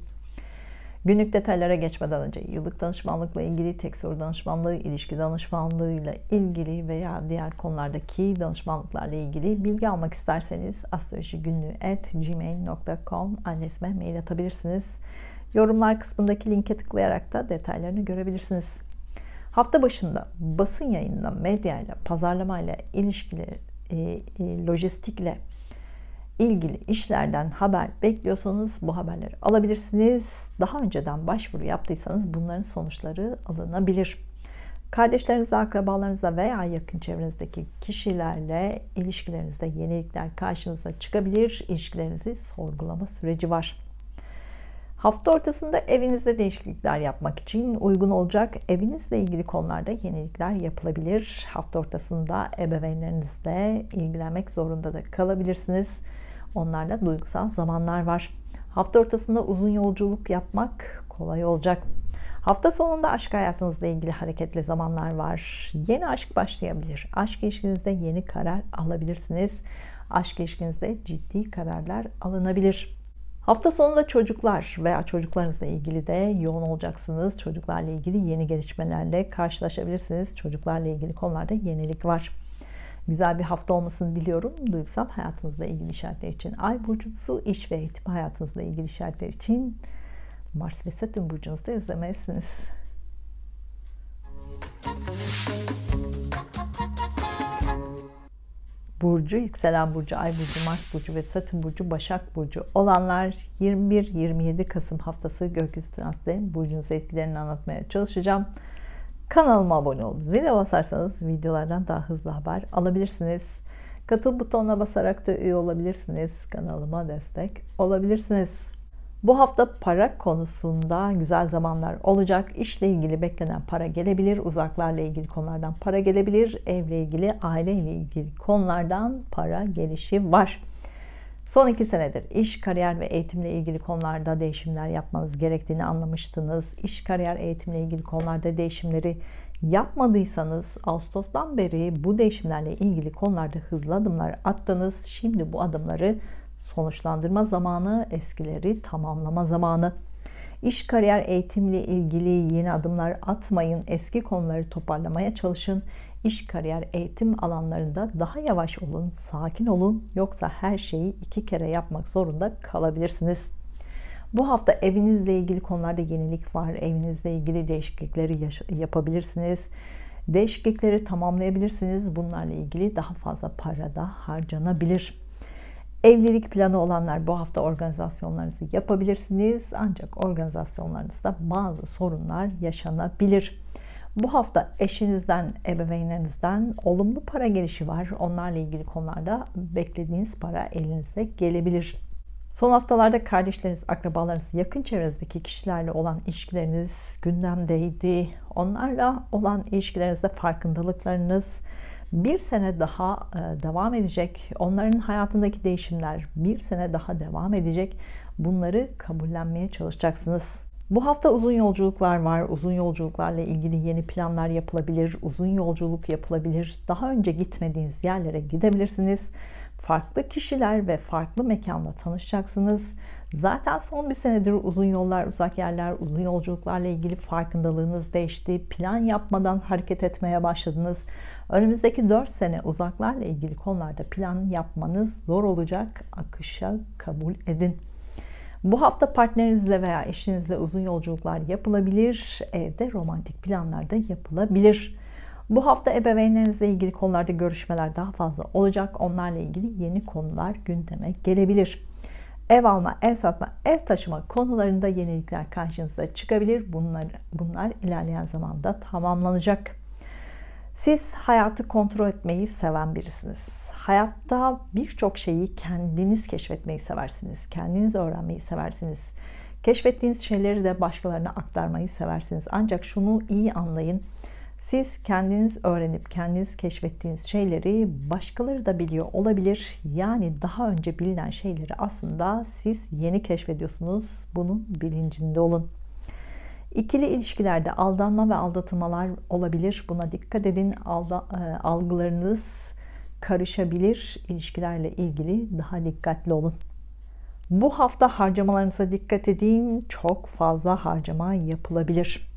Günlük detaylara geçmeden önce yıllık danışmanlıkla ilgili, tek soru danışmanlığı, ilişki danışmanlığıyla ilgili veya diğer konulardaki danışmanlıklarla ilgili bilgi almak isterseniz astrolojigünlüğü@gmail.com adresime mail atabilirsiniz. Yorumlar kısmındaki linke tıklayarak da detaylarını görebilirsiniz. Hafta başında basın yayınına, medyayla, pazarlamayla ilişkili, lojistikle ilgili işlerden haber bekliyorsanız bu haberleri alabilirsiniz. Daha önceden başvuru yaptıysanız bunların sonuçları alınabilir. Kardeşlerinizle, akrabalarınızla veya yakın çevrenizdeki kişilerle ilişkilerinizde yenilikler karşınıza çıkabilir. İlişkilerinizi sorgulama süreci var. Hafta ortasında evinizde değişiklikler yapmak için uygun olacak. Evinizle ilgili konularda yenilikler yapılabilir. Hafta ortasında ebeveynlerinizle ilgilenmek zorunda da kalabilirsiniz. Onlarla duygusal zamanlar var. Hafta ortasında uzun yolculuk yapmak kolay olacak. Hafta sonunda aşk hayatınızla ilgili hareketli zamanlar var. Yeni aşk başlayabilir. Aşk ilişkinizde yeni karar alabilirsiniz. Aşk ilişkinizde ciddi kararlar alınabilir. Hafta sonunda çocuklar veya çocuklarınızla ilgili de yoğun olacaksınız. Çocuklarla ilgili yeni gelişmelerle karşılaşabilirsiniz. Çocuklarla ilgili konularda yenilik var. Güzel bir hafta olmasını diliyorum. Duygusal hayatınızla ilgili işaretler için Ay burcunuzu, iş ve eğitim hayatınızla ilgili işaretler için Mars ve Satürn burcunuzda izlemelisiniz. Burcu, yükselen burcu, ay burcu, Mars burcu ve Satürn burcu, Başak burcu olanlar 21-27 Kasım haftası gökyüzü transite burcunuz etkilerini anlatmaya çalışacağım. Kanalıma abone olup zile basarsanız videolardan daha hızlı haber alabilirsiniz. Katıl butonuna basarak da üye olabilirsiniz. Kanalıma destek olabilirsiniz. Bu hafta para konusunda güzel zamanlar olacak. İşle ilgili beklenen para gelebilir. Uzaklarla ilgili konulardan para gelebilir. Evle ilgili, aileyle ilgili konulardan para gelişi var. Son 2 senedir iş, kariyer ve eğitimle ilgili konularda değişimler yapmanız gerektiğini anlamıştınız. İş, kariyer, eğitimle ilgili konularda değişimleri yapmadıysanız Ağustos'tan beri bu değişimlerle ilgili konularda hızlı adımlar attınız. Şimdi bu adımları sonuçlandırma zamanı, eskileri tamamlama zamanı. İş, kariyer, eğitimle ilgili yeni adımlar atmayın. Eski konuları toparlamaya çalışın. İş, kariyer, eğitim alanlarında daha yavaş olun, sakin olun. Yoksa her şeyi 2 kere yapmak zorunda kalabilirsiniz. Bu hafta evinizle ilgili konularda yenilik var. Evinizle ilgili değişiklikleri yapabilirsiniz. Değişiklikleri tamamlayabilirsiniz. Bunlarla ilgili daha fazla para da harcanabilir. Evlilik planı olanlar bu hafta organizasyonlarınızı yapabilirsiniz. Ancak organizasyonlarınızda bazı sorunlar yaşanabilir. Bu hafta eşinizden, ebeveynlerinizden olumlu para gelişi var. Onlarla ilgili konularda beklediğiniz para elinize gelebilir. Son haftalarda kardeşleriniz, akrabalarınız, yakın çevrenizdeki kişilerle olan ilişkileriniz gündemdeydi. Onlarla olan ilişkilerinizde farkındalıklarınız bir sene daha devam edecek. Onların hayatındaki değişimler bir sene daha devam edecek. Bunları kabullenmeye çalışacaksınız. Bu hafta uzun yolculuklar var. Uzun yolculuklarla ilgili yeni planlar yapılabilir. Uzun yolculuk yapılabilir. Daha önce gitmediğiniz yerlere gidebilirsiniz. Farklı kişiler ve farklı mekanla tanışacaksınız. Zaten son bir senedir uzun yollar, uzak yerler, uzun yolculuklarla ilgili farkındalığınız değişti. Plan yapmadan hareket etmeye başladınız. Önümüzdeki 4 sene uzaklarla ilgili konularda plan yapmanız zor olacak. Akışa kabul edin. Bu hafta partnerinizle veya eşinizle uzun yolculuklar yapılabilir. Evde romantik planlar da yapılabilir. Bu hafta ebeveynlerinizle ilgili konularda görüşmeler daha fazla olacak. Onlarla ilgili yeni konular gündeme gelebilir. Ev alma, ev satma, ev taşıma konularında yenilikler karşınıza çıkabilir. Bunlar ilerleyen zamanda tamamlanacak. Siz hayatı kontrol etmeyi seven birisiniz. Hayatta birçok şeyi kendiniz keşfetmeyi seversiniz. Kendiniz öğrenmeyi seversiniz. Keşfettiğiniz şeyleri de başkalarına aktarmayı seversiniz. Ancak şunu iyi anlayın. Siz kendiniz öğrenip kendiniz keşfettiğiniz şeyleri başkaları da biliyor olabilir. Yani daha önce bilinen şeyleri aslında siz yeni keşfediyorsunuz. Bunun bilincinde olun. İkili ilişkilerde aldanma ve aldatılmalar olabilir. Buna dikkat edin. Algılarınız karışabilir. İlişkilerle ilgili daha dikkatli olun. Bu hafta harcamalarınıza dikkat edin. Çok fazla harcama yapılabilir.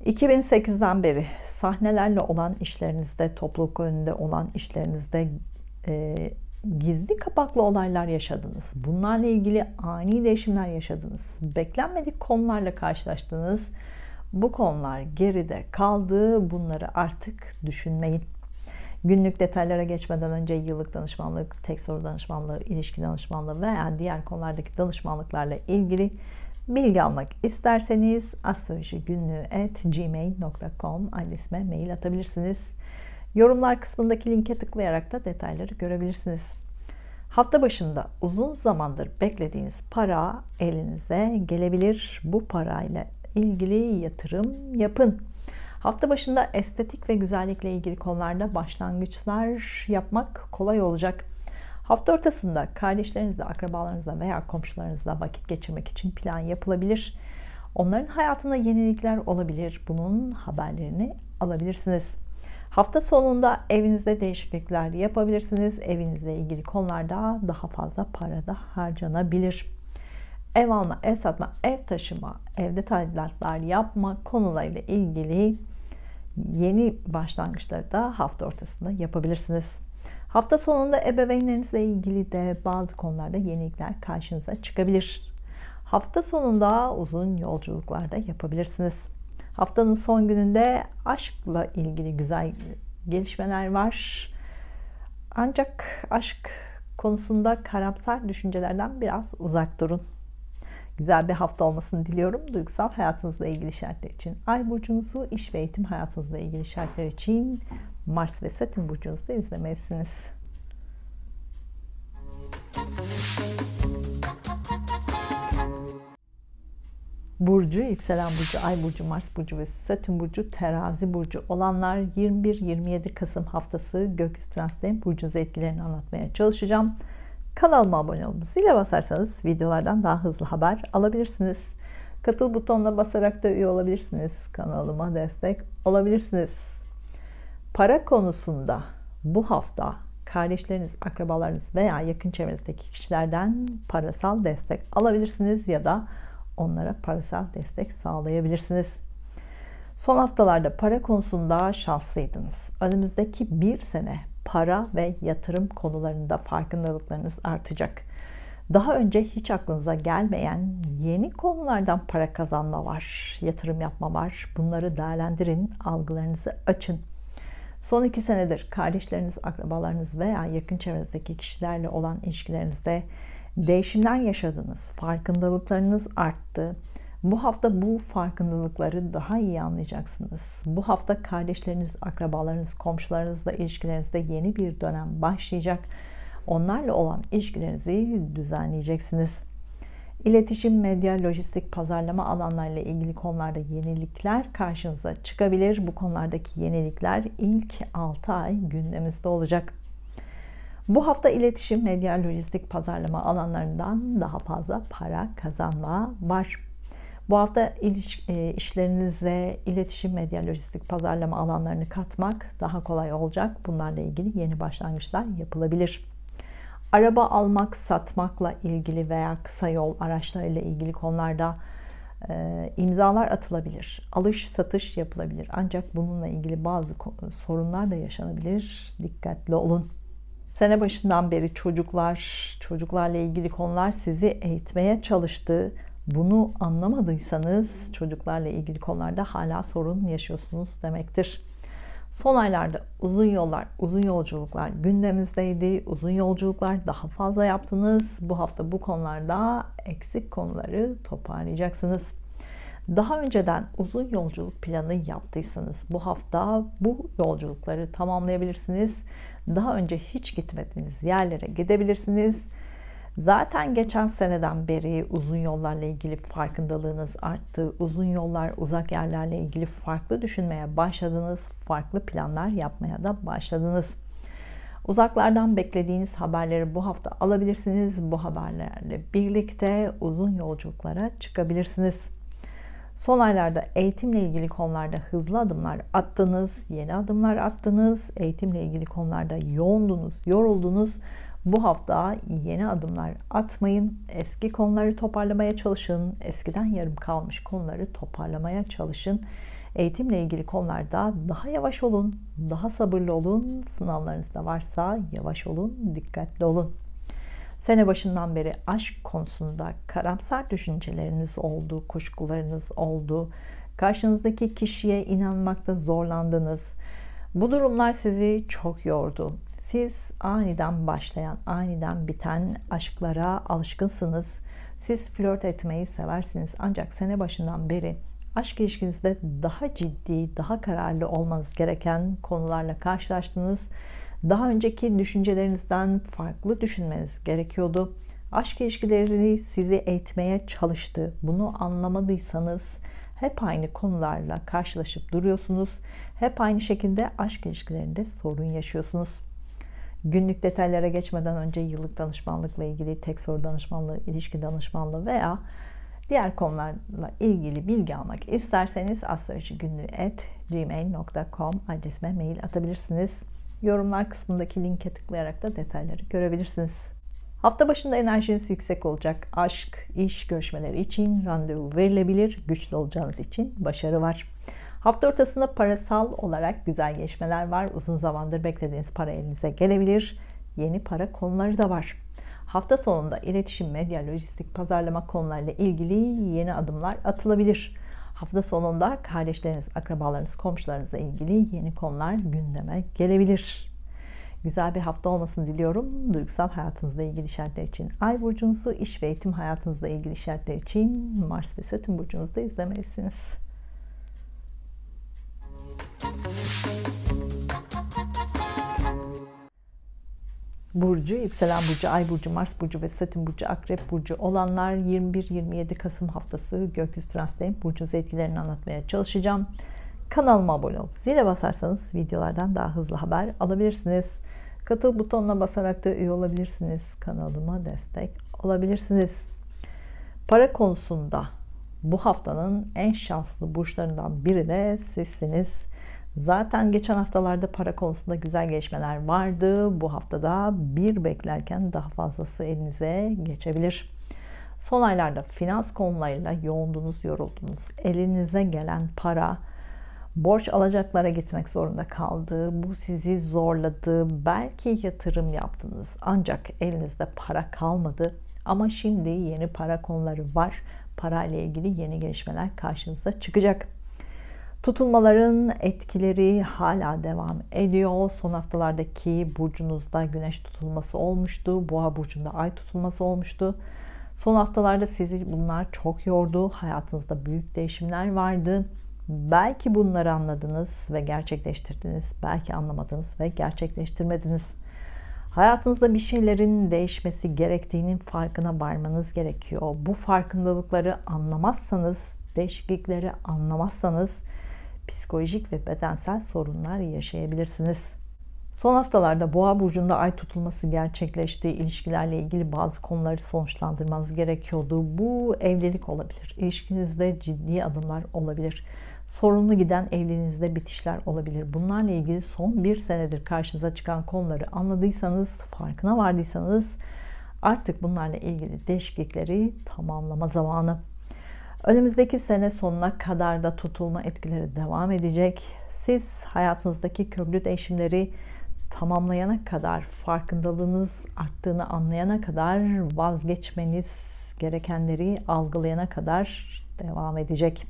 2008'den beri sahnelerle olan işlerinizde, topluluk önünde olan işlerinizde gizli kapaklı olaylar yaşadınız. Bunlarla ilgili ani değişimler yaşadınız. Beklenmedik konularla karşılaştınız. Bu konular geride kaldı. Bunları artık düşünmeyin. Günlük detaylara geçmeden önce yıllık danışmanlık, tek soru danışmanlığı, ilişki danışmanlığı veya diğer konulardaki danışmanlıklarla ilgili bilgi almak isterseniz astrolojigünlüğü@gmail.com adresime mail atabilirsiniz. Yorumlar kısmındaki linke tıklayarak da detayları görebilirsiniz. Hafta başında uzun zamandır beklediğiniz para elinize gelebilir. Bu parayla ilgili yatırım yapın. Hafta başında estetik ve güzellikle ilgili konularda başlangıçlar yapmak kolay olacak. Hafta ortasında kardeşlerinizle, akrabalarınızla veya komşularınızla vakit geçirmek için plan yapılabilir. Onların hayatında yenilikler olabilir. Bunun haberlerini alabilirsiniz. Hafta sonunda evinizde değişiklikler yapabilirsiniz. Evinizle ilgili konularda daha fazla para da harcanabilir. Ev alma, ev satma, ev taşıma, evde tadilatlar yapma konularıyla ilgili yeni başlangıçları da hafta ortasında yapabilirsiniz. Hafta sonunda ebeveynlerinizle ilgili de bazı konularda yenilikler karşınıza çıkabilir. Hafta sonunda uzun yolculuklar da yapabilirsiniz. Haftanın son gününde aşkla ilgili güzel gelişmeler var. Ancak aşk konusunda karamsar düşüncelerden biraz uzak durun. Güzel bir hafta olmasını diliyorum. Duygusal hayatınızla ilgili şartlar için Ay burcunuzu, iş ve eğitim hayatınızla ilgili şartlar için Mars ve Satürn burcunuzda izlemelisiniz. burcu, yükselen burcu, ay burcu, Mars burcu ve Satürn burcu, terazi burcu olanlar 21-27 Kasım haftası gökyüzü transitlerinin burcunuz etkilerini anlatmaya çalışacağım. Kanalıma abone olup zile basarsanız videolardan daha hızlı haber alabilirsiniz. Katıl butonuna basarak da üye olabilirsiniz. Kanalıma destek olabilirsiniz. Para konusunda bu hafta kardeşleriniz, akrabalarınız veya yakın çevrenizdeki kişilerden parasal destek alabilirsiniz ya da onlara parasal destek sağlayabilirsiniz. Son haftalarda para konusunda şanslıydınız. Önümüzdeki bir sene para ve yatırım konularında farkındalıklarınız artacak. Daha önce hiç aklınıza gelmeyen yeni konulardan para kazanma var, yatırım yapma var. Bunları değerlendirin, algılarınızı açın. Son 2 senedir kardeşleriniz, akrabalarınız veya yakın çevrenizdeki kişilerle olan ilişkilerinizde değişimler yaşadınız, farkındalıklarınız arttı. Bu hafta bu farkındalıkları daha iyi anlayacaksınız. Bu hafta kardeşleriniz, akrabalarınız, komşularınızla ilişkilerinizde yeni bir dönem başlayacak. Onlarla olan ilişkilerinizi düzenleyeceksiniz. İletişim, medya, lojistik, pazarlama alanlarıyla ilgili konularda yenilikler karşınıza çıkabilir. Bu konulardaki yenilikler ilk 6 ay gündemimizde olacak. Bu hafta iletişim, medya, lojistik, pazarlama alanlarından daha fazla para kazanma var. Bu hafta işlerinize iletişim, medya, lojistik, pazarlama alanlarını katmak daha kolay olacak. Bunlarla ilgili yeni başlangıçlar yapılabilir. Araba almak, satmakla ilgili veya kısa yol araçlarıyla ilgili konularda imzalar atılabilir. Alış satış yapılabilir. Ancak bununla ilgili bazı sorunlar da yaşanabilir. Dikkatli olun. Sene başından beri çocuklarla ilgili konular sizi eğitmeye çalıştı. Bunu anlamadıysanız çocuklarla ilgili konularda hala sorun yaşıyorsunuz demektir. Son aylarda uzun yollar, uzun yolculuklar gündemimizdeydi. Uzun yolculuklar daha fazla yaptınız. Bu hafta bu konularda eksik konuları toparlayacaksınız. Daha önceden uzun yolculuk planı yaptıysanız bu hafta bu yolculukları tamamlayabilirsiniz. Daha önce hiç gitmediğiniz yerlere gidebilirsiniz. Zaten geçen seneden beri uzun yollarla ilgili farkındalığınız arttı. Uzun yollar, uzak yerlerle ilgili farklı düşünmeye başladınız. Farklı planlar yapmaya da başladınız. Uzaklardan beklediğiniz haberleri bu hafta alabilirsiniz. Bu haberlerle birlikte uzun yolculuklara çıkabilirsiniz. Son aylarda eğitimle ilgili konularda hızlı adımlar attınız, yeni adımlar attınız. Eğitimle ilgili konularda yoğundunuz, yoruldunuz. Bu hafta yeni adımlar atmayın. Eski konuları toparlamaya çalışın. Eskiden yarım kalmış konuları toparlamaya çalışın. Eğitimle ilgili konularda daha yavaş olun, daha sabırlı olun. Sınavlarınız da varsa yavaş olun, dikkatli olun. Sene başından beri aşk konusunda karamsar düşünceleriniz oldu, kuşkularınız oldu. Karşınızdaki kişiye inanmakta zorlandınız. Bu durumlar sizi çok yordu. Siz aniden başlayan, aniden biten aşklara alışkınsınız. Siz flört etmeyi seversiniz. Ancak sene başından beri aşk ilişkinizde daha ciddi, daha kararlı olmanız gereken konularla karşılaştınız. Daha önceki düşüncelerinizden farklı düşünmeniz gerekiyordu. Aşk ilişkileri sizi eğitmeye çalıştı. Bunu anlamadıysanız hep aynı konularla karşılaşıp duruyorsunuz. Hep aynı şekilde aşk ilişkilerinde sorun yaşıyorsunuz. Günlük detaylara geçmeden önce yıllık danışmanlıkla ilgili tek soru danışmanlığı, ilişki danışmanlığı veya diğer konularla ilgili bilgi almak isterseniz astrolojigünlüğü@gmail.com adresime mail atabilirsiniz. Yorumlar kısmındaki linke tıklayarak da detayları görebilirsiniz. Hafta başında enerjiniz yüksek olacak. Aşk, iş görüşmeleri için randevu verilebilir. Güçlü olacağınız için başarı var. Hafta ortasında parasal olarak güzel gelişmeler var. Uzun zamandır beklediğiniz para elinize gelebilir. Yeni para konuları da var. Hafta sonunda iletişim, medya, lojistik, pazarlama konularıyla ilgili yeni adımlar atılabilir. Hafta sonunda kardeşleriniz, akrabalarınız, komşularınızla ilgili yeni konular gündeme gelebilir. Güzel bir hafta olmasını diliyorum. Duygusal hayatınızla ilgili işaretler için Ay burcunuzu, iş ve eğitim hayatınızla ilgili işaretler için Mars ve Satürn burcunuzda izlemelisiniz. burcu, yükselen burcu, ay burcu, Mars burcu ve Satürn burcu, Akrep burcu olanlar 21-27 Kasım haftası gökyüzü transitlerinin burcunuz etkilerini anlatmaya çalışacağım. Kanalıma abone olup zile basarsanız videolardan daha hızlı haber alabilirsiniz. Katıl butonuna basarak da üye olabilirsiniz. Kanalıma destek olabilirsiniz. Para konusunda bu haftanın en şanslı burçlarından biri de sizsiniz. Zaten geçen haftalarda para konusunda güzel gelişmeler vardı. Bu haftada bir beklerken daha fazlası elinize geçebilir. Son aylarda finans konularıyla yoğundunuz, yoruldunuz. Elinize gelen para, borç alacaklara gitmek zorunda kaldı. Bu sizi zorladı. Belki yatırım yaptınız. Ancak elinizde para kalmadı. Ama şimdi yeni para konuları var. Parayla ilgili yeni gelişmeler karşınıza çıkacak. Tutulmaların etkileri hala devam ediyor. Son haftalardaki burcunuzda güneş tutulması olmuştu. Boğa burcunda ay tutulması olmuştu. Son haftalarda sizi bunlar çok yordu. Hayatınızda büyük değişimler vardı. Belki bunları anladınız ve gerçekleştirdiniz. Belki anlamadınız ve gerçekleştirmediniz. Hayatınızda bir şeylerin değişmesi gerektiğinin farkına varmanız gerekiyor. Bu farkındalıkları anlamazsanız, değişiklikleri anlamazsanız psikolojik ve bedensel sorunlar yaşayabilirsiniz. Son haftalarda Boğa burcunda ay tutulması gerçekleşti. İlişkilerle ilgili bazı konuları sonuçlandırmanız gerekiyordu. Bu evlilik olabilir. İlişkinizde ciddi adımlar olabilir. Sorunlu giden evliliğinizde bitişler olabilir. Bunlarla ilgili son bir senedir karşınıza çıkan konuları anladıysanız, farkına vardıysanız artık bunlarla ilgili değişiklikleri tamamlama zamanı. Önümüzdeki sene sonuna kadar da tutulma etkileri devam edecek. Siz hayatınızdaki köklü değişimleri tamamlayana kadar, farkındalığınız arttığını anlayana kadar, vazgeçmeniz gerekenleri algılayana kadar devam edecek.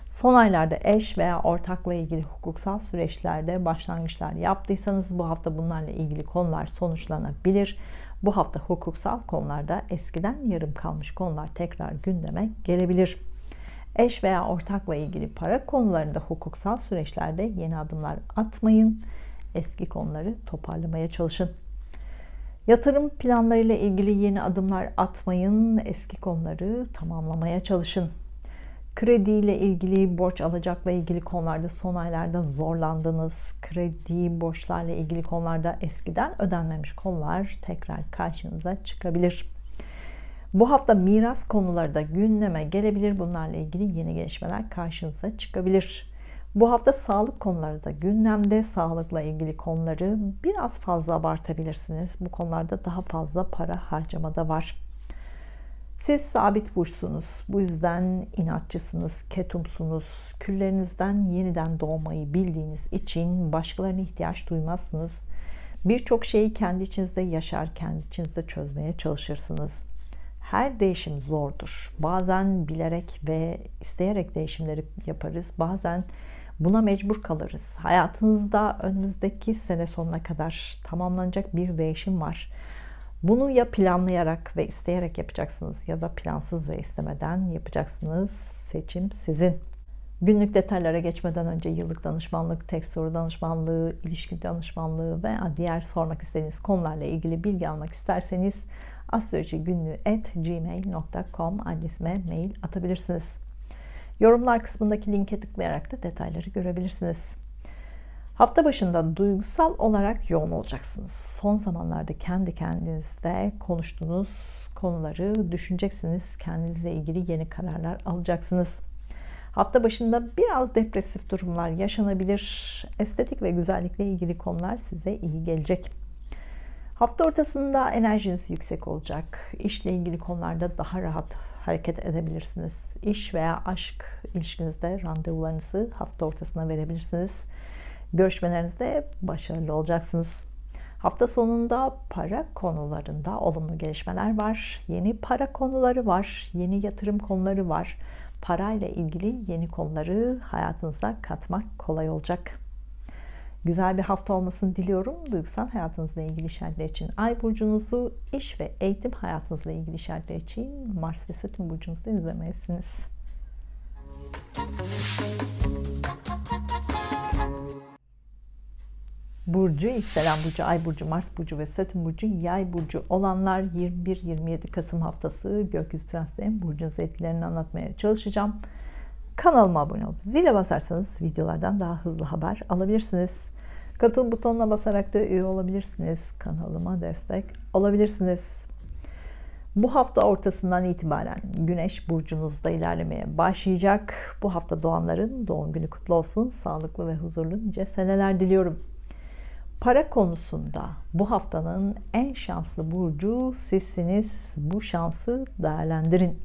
Son aylarda eş veya ortakla ilgili hukuksal süreçlerde başlangıçlar yaptıysanız bu hafta bunlarla ilgili konular sonuçlanabilir. Bu hafta hukuksal konularda eskiden yarım kalmış konular tekrar gündeme gelebilir. Eş veya ortakla ilgili para konularında hukuksal süreçlerde yeni adımlar atmayın. Eski konuları toparlamaya çalışın. Yatırım planlarıyla ilgili yeni adımlar atmayın. Eski konuları tamamlamaya çalışın. Krediyle ilgili, borç alacakla ilgili konularda son aylarda zorlandınız. Kredi, borçlarla ilgili konularda eskiden ödenmemiş konular tekrar karşınıza çıkabilir. Bu hafta miras konuları da gündeme gelebilir. Bunlarla ilgili yeni gelişmeler karşınıza çıkabilir. Bu hafta sağlık konuları da gündemde. Sağlıkla ilgili konuları biraz fazla abartabilirsiniz. Bu konularda daha fazla para harcamada var. Siz sabit burçsunuz. Bu yüzden inatçısınız, ketumsunuz. Küllerinizden yeniden doğmayı bildiğiniz için başkalarına ihtiyaç duymazsınız. Birçok şeyi kendi içinizde yaşar, kendi içinizde çözmeye çalışırsınız. Her değişim zordur. Bazen bilerek ve isteyerek değişimleri yaparız. Bazen buna mecbur kalırız. Hayatınızda önümüzdeki sene sonuna kadar tamamlanacak bir değişim var. Bunu ya planlayarak ve isteyerek yapacaksınız ya da plansız ve istemeden yapacaksınız. Seçim sizin. Günlük detaylara geçmeden önce yıllık danışmanlık, tek soru danışmanlığı, ilişki danışmanlığı veya diğer sormak istediğiniz konularla ilgili bilgi almak isterseniz astrolojigünlüğü@gmail.com adresime mail atabilirsiniz. Yorumlar kısmındaki linke tıklayarak da detayları görebilirsiniz. Hafta başında duygusal olarak yoğun olacaksınız. Son zamanlarda kendi kendinizde konuştuğunuz konuları düşüneceksiniz. Kendinizle ilgili yeni kararlar alacaksınız. Hafta başında biraz depresif durumlar yaşanabilir. Estetik ve güzellikle ilgili konular size iyi gelecek. Hafta ortasında enerjiniz yüksek olacak. İşle ilgili konularda daha rahat hareket edebilirsiniz. İş veya aşk ilişkinizde randevularınızı hafta ortasına verebilirsiniz. Görüşmelerinizde başarılı olacaksınız. Hafta sonunda para konularında olumlu gelişmeler var. Yeni para konuları var. Yeni yatırım konuları var. Parayla ilgili yeni konuları hayatınıza katmak kolay olacak. Güzel bir hafta olmasını diliyorum. Duygusal hayatınızla ilgili işaretler için Ay burcunuzu, iş ve eğitim hayatınızla ilgili işaretler için Mars ve Satürn burcunuzda izlemelisiniz. burcu, yükselen burcu, ay burcu, Mars burcu ve Satürn burcu, yay burcu olanlar 21-27 Kasım haftası gökyüzü transitlerinin burcunuz etkilerini anlatmaya çalışacağım. Kanalıma abone olup zile basarsanız videolardan daha hızlı haber alabilirsiniz. Katıl butonuna basarak da üye olabilirsiniz. Kanalıma destek olabilirsiniz. Bu hafta ortasından itibaren Güneş burcunuzda ilerlemeye başlayacak. Bu hafta doğanların doğum günü kutlu olsun. Sağlıklı ve huzurlu nice seneler diliyorum. Para konusunda bu haftanın en şanslı burcu sizsiniz. Bu şansı değerlendirin.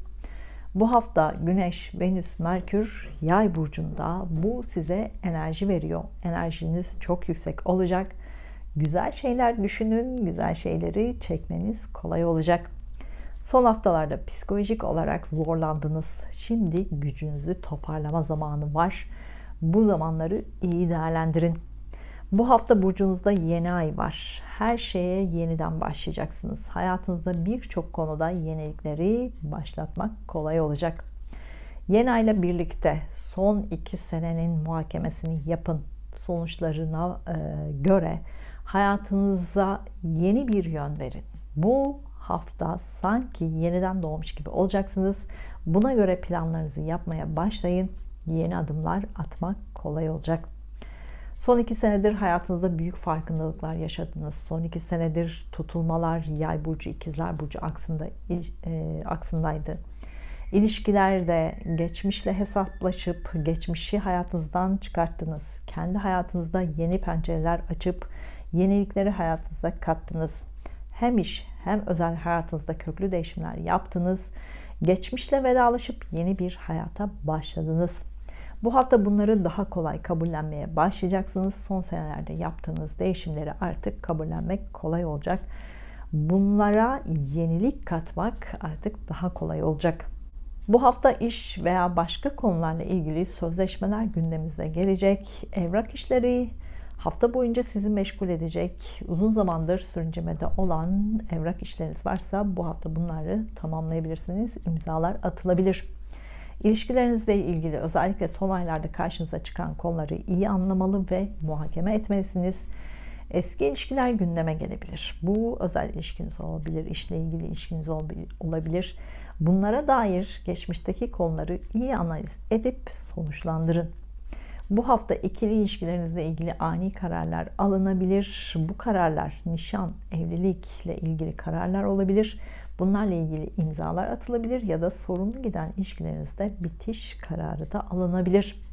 Bu hafta Güneş, Venüs, Merkür Yay burcunda, bu size enerji veriyor. Enerjiniz çok yüksek olacak. Güzel şeyler düşünün, güzel şeyleri çekmeniz kolay olacak. Son haftalarda psikolojik olarak zorlandınız. Şimdi gücünüzü toparlama zamanı var. Bu zamanları iyi değerlendirin. Bu hafta burcunuzda yeni ay var. Her şeye yeniden başlayacaksınız. Hayatınızda birçok konuda yenilikleri başlatmak kolay olacak. Yeni ayla birlikte son 2 senenin muhakemesini yapın. Sonuçlarına göre hayatınıza yeni bir yön verin. Bu hafta sanki yeniden doğmuş gibi olacaksınız. Buna göre planlarınızı yapmaya başlayın. Yeni adımlar atmak kolay olacak. Son 2 senedir hayatınızda büyük farkındalıklar yaşadınız. Son 2 senedir tutulmalar Yay burcu, İkizler burcu aksındaydı. İlişkilerde geçmişle hesaplaşıp geçmişi hayatınızdan çıkarttınız. Kendi hayatınızda yeni pencereler açıp yenilikleri hayatınıza kattınız. Hem iş hem özel hayatınızda köklü değişimler yaptınız. Geçmişle vedalaşıp yeni bir hayata başladınız. Bu hafta bunları daha kolay kabullenmeye başlayacaksınız. Son senelerde yaptığınız değişimleri artık kabullenmek kolay olacak. Bunlara yenilik katmak artık daha kolay olacak. Bu hafta iş veya başka konularla ilgili sözleşmeler gündeminize gelecek. Evrak işleri hafta boyunca sizi meşgul edecek. Uzun zamandır sürüncemede olan evrak işleriniz varsa bu hafta bunları tamamlayabilirsiniz. İmzalar atılabilir. İlişkilerinizle ilgili özellikle son aylarda karşınıza çıkan konuları iyi anlamalı ve muhakeme etmelisiniz. Eski ilişkiler gündeme gelebilir. Bu özel ilişkiniz olabilir, işle ilgili ilişkiniz olabilir. Bunlara dair geçmişteki konuları iyi analiz edip sonuçlandırın. Bu hafta ikili ilişkilerinizle ilgili ani kararlar alınabilir. Bu kararlar nişan, evlilikle ilgili kararlar olabilir. Bunlarla ilgili imzalar atılabilir ya da sorunlu giden ilişkilerinizde bitiş kararı da alınabilir.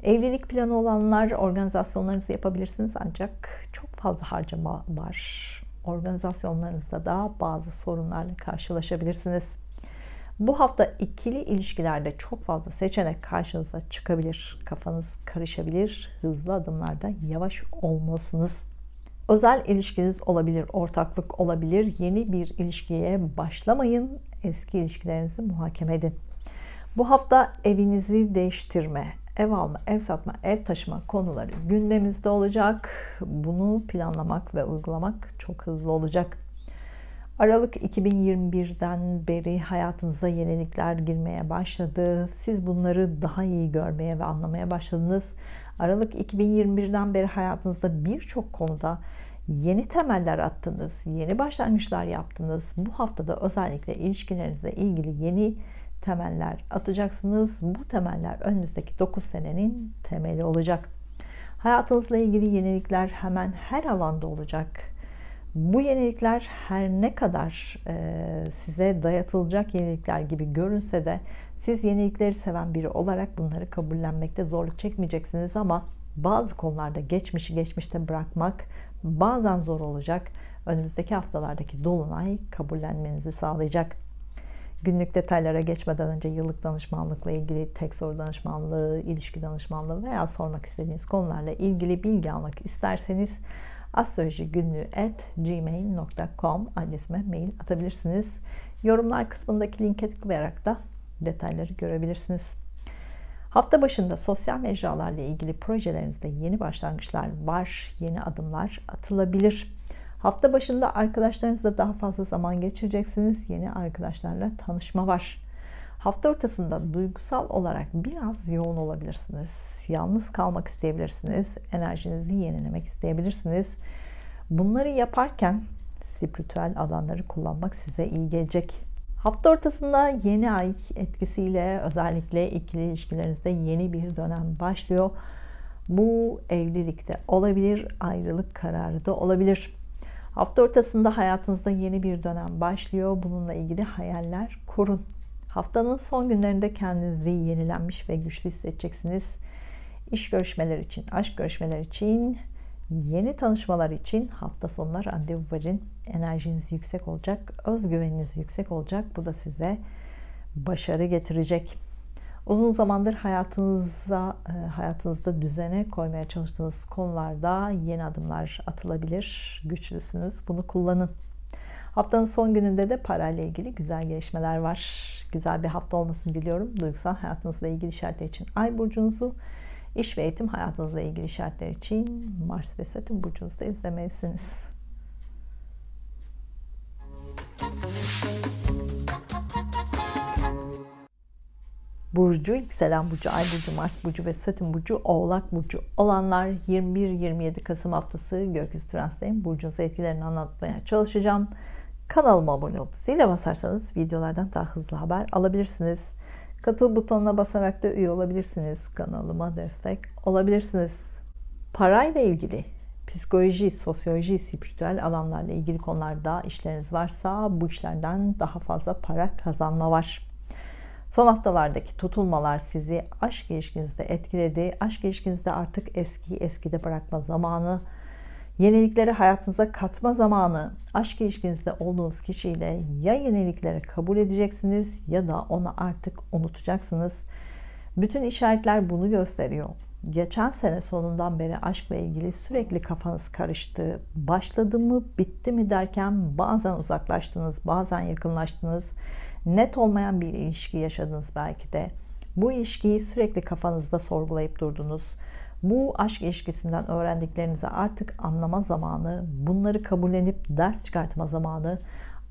Evlilik planı olanlar organizasyonlarınızı yapabilirsiniz ancak çok fazla harcama var. Organizasyonlarınızda da bazı sorunlarla karşılaşabilirsiniz. Bu hafta ikili ilişkilerde çok fazla seçenek karşınıza çıkabilir. Kafanız karışabilir. Hızlı adımlarda yavaş olmalısınız. Özel ilişkiniz olabilir, ortaklık olabilir. Yeni bir ilişkiye başlamayın. Eski ilişkilerinizi muhakeme edin. Bu hafta evinizi değiştirme, ev alma, ev satma, ev taşıma konuları gündeminizde olacak. Bunu planlamak ve uygulamak çok hızlı olacak. Aralık 2021'den beri hayatınıza yenilikler girmeye başladı. Siz bunları daha iyi görmeye ve anlamaya başladınız. Aralık 2021'den beri hayatınızda birçok konuda yeni temeller attınız, yeni başlangıçlar yaptınız. Bu haftada özellikle ilişkilerinizle ilgili yeni temeller atacaksınız. Bu temeller önümüzdeki 9 senenin temeli olacak. Hayatınızla ilgili yenilikler hemen her alanda olacak. Bu yenilikler her ne kadar size dayatılacak yenilikler gibi görünse de siz yenilikleri seven biri olarak bunları kabullenmekte zorluk çekmeyeceksiniz ama bazı konularda geçmişi geçmişte bırakmak bazen zor olacak. Önümüzdeki haftalardaki dolunay kabullenmenizi sağlayacak. Günlük detaylara geçmeden önce yıllık danışmanlıkla ilgili tek soru danışmanlığı, ilişki danışmanlığı veya sormak istediğiniz konularla ilgili bilgi almak isterseniz astrolojigünlüğü@gmail.com adresime mail atabilirsiniz. Yorumlar kısmındaki linke tıklayarak da detayları görebilirsiniz. Hafta başında sosyal mecralarla ilgili projelerinizde yeni başlangıçlar var, yeni adımlar atılabilir. Hafta başında arkadaşlarınızla daha fazla zaman geçireceksiniz. Yeni arkadaşlarla tanışma var. Hafta ortasında duygusal olarak biraz yoğun olabilirsiniz. Yalnız kalmak isteyebilirsiniz. Enerjinizi yenilemek isteyebilirsiniz. Bunları yaparken spiritüel alanları kullanmak size iyi gelecek. Hafta ortasında yeni ay etkisiyle özellikle ikili ilişkilerinizde yeni bir dönem başlıyor. Bu evlilikte olabilir, ayrılık kararı da olabilir. Hafta ortasında hayatınızda yeni bir dönem başlıyor. Bununla ilgili hayaller kurun. Haftanın son günlerinde kendinizi yenilenmiş ve güçlü hissedeceksiniz. İş görüşmeleri için, aşk görüşmeleri için, yeni tanışmalar için hafta sonuna randevu verin. Enerjiniz yüksek olacak, özgüveniniz yüksek olacak. Bu da size başarı getirecek. Uzun zamandır hayatınızda düzene koymaya çalıştığınız konularda yeni adımlar atılabilir. Güçlüsünüz. Bunu kullanın. Haftanın son gününde de parayla ilgili güzel gelişmeler var. Güzel bir hafta olmasını diliyorum. Duygusal hayatınızla ilgili işaretler için Ay burcunuzu, iş ve eğitim hayatınızla ilgili işaretler için Mars ve Satürn burcunuzu da izlemelisiniz. Burcu, yükselen burcu, ay burcu, Mars burcu ve Satürn burcu, Oğlak burcu olanlar 21-27 Kasım haftası gökyüzü transitlerinin burcunuz etkilerini anlatmaya çalışacağım. Kanalıma abone olup zile basarsanız videolardan daha hızlı haber alabilirsiniz. Katıl butonuna basarak da üye olabilirsiniz. Kanalıma destek olabilirsiniz. Parayla ilgili psikoloji, sosyoloji, spiritüel alanlarla ilgili konularda işleriniz varsa bu işlerden daha fazla para kazanma var. Son haftalardaki tutulmalar sizi aşk ilişkinizde etkiledi. Aşk ilişkinizde artık eskiyi eskide bırakma zamanı, yenilikleri hayatınıza katma zamanı. Aşk ilişkinizde olduğunuz kişiyle ya yenilikleri kabul edeceksiniz ya da onu artık unutacaksınız. Bütün işaretler bunu gösteriyor. Geçen sene sonundan beri aşkla ilgili sürekli kafanız karıştı. Başladı mı, bitti mi derken bazen uzaklaştınız, bazen yakınlaştınız. Net olmayan bir ilişki yaşadınız belki de. Bu ilişkiyi sürekli kafanızda sorgulayıp durdunuz. Bu aşk ilişkisinden öğrendiklerinizi artık anlama zamanı, bunları kabullenip ders çıkartma zamanı.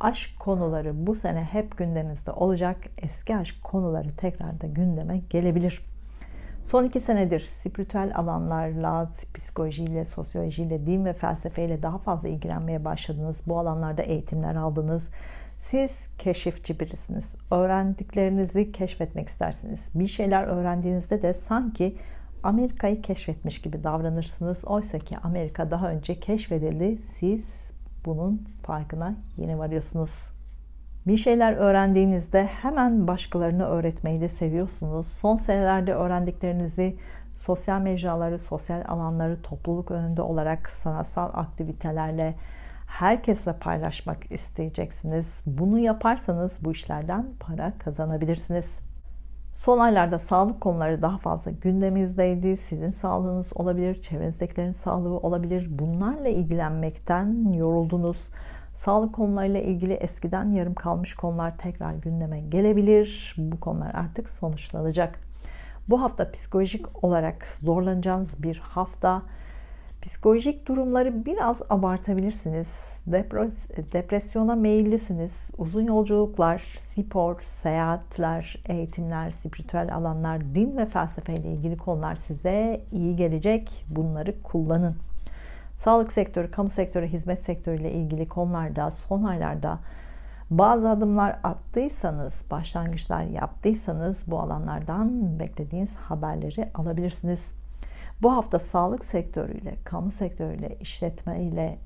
Aşk konuları bu sene hep gündeminizde olacak. Eski aşk konuları tekrar da gündeme gelebilir. Son 2 senedir spiritüel alanlarla, psikolojiyle, sosyolojiyle, din ve felsefeyle daha fazla ilgilenmeye başladınız. Bu alanlarda eğitimler aldınız. Siz keşifçi birisiniz. Öğrendiklerinizi keşfetmek istersiniz. Bir şeyler öğrendiğinizde de sanki Amerika'yı keşfetmiş gibi davranırsınız. Oysa ki Amerika daha önce keşfedildi. Siz bunun farkına yeni varıyorsunuz. Bir şeyler öğrendiğinizde hemen başkalarını öğretmeyi de seviyorsunuz. Son senelerde öğrendiklerinizi sosyal mecraları, sosyal alanları topluluk önünde olarak sanatsal aktivitelerle herkesle paylaşmak isteyeceksiniz. Bunu yaparsanız bu işlerden para kazanabilirsiniz. Son aylarda sağlık konuları daha fazla gündemimizdeydi. Sizin sağlığınız olabilir, çevrenizdekilerin sağlığı olabilir. Bunlarla ilgilenmekten yoruldunuz. Sağlık konularıyla ilgili eskiden yarım kalmış konular tekrar gündeme gelebilir. Bu konular artık sonuçlanacak. Bu hafta psikolojik olarak zorlanacağınız bir hafta. Psikolojik durumları biraz abartabilirsiniz. Depresyona meyillisiniz. Uzun yolculuklar, spor, seyahatler, eğitimler, spiritüel alanlar, din ve felsefe ile ilgili konular size iyi gelecek. Bunları kullanın. Sağlık sektörü, kamu sektörü, hizmet sektörü ile ilgili konularda son aylarda bazı adımlar attıysanız, başlangıçlar yaptıysanız bu alanlardan beklediğiniz haberleri alabilirsiniz. Bu hafta sağlık sektörüyle, kamu sektörüyle, işletme ile,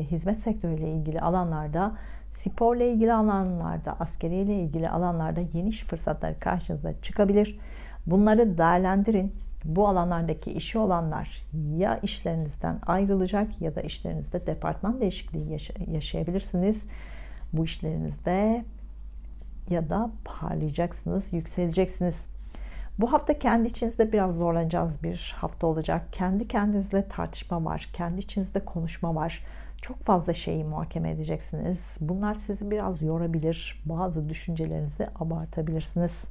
hizmet sektörüyle ilgili alanlarda, sporla ilgili alanlarda, askeriyle ilgili alanlarda yeni iş fırsatları karşınıza çıkabilir. Bunları değerlendirin. Bu alanlardaki işi olanlar ya işlerinizden ayrılacak ya da işlerinizde departman değişikliği yaşayabilirsiniz. Bu işlerinizde ya da parlayacaksınız, yükseleceksiniz. Bu hafta kendi içinizde biraz zorlanacağınız bir hafta olacak. Kendi kendinizle tartışma var, kendi içinizde konuşma var. Çok fazla şeyi muhakeme edeceksiniz. Bunlar sizi biraz yorabilir. Bazı düşüncelerinizi abartabilirsiniz.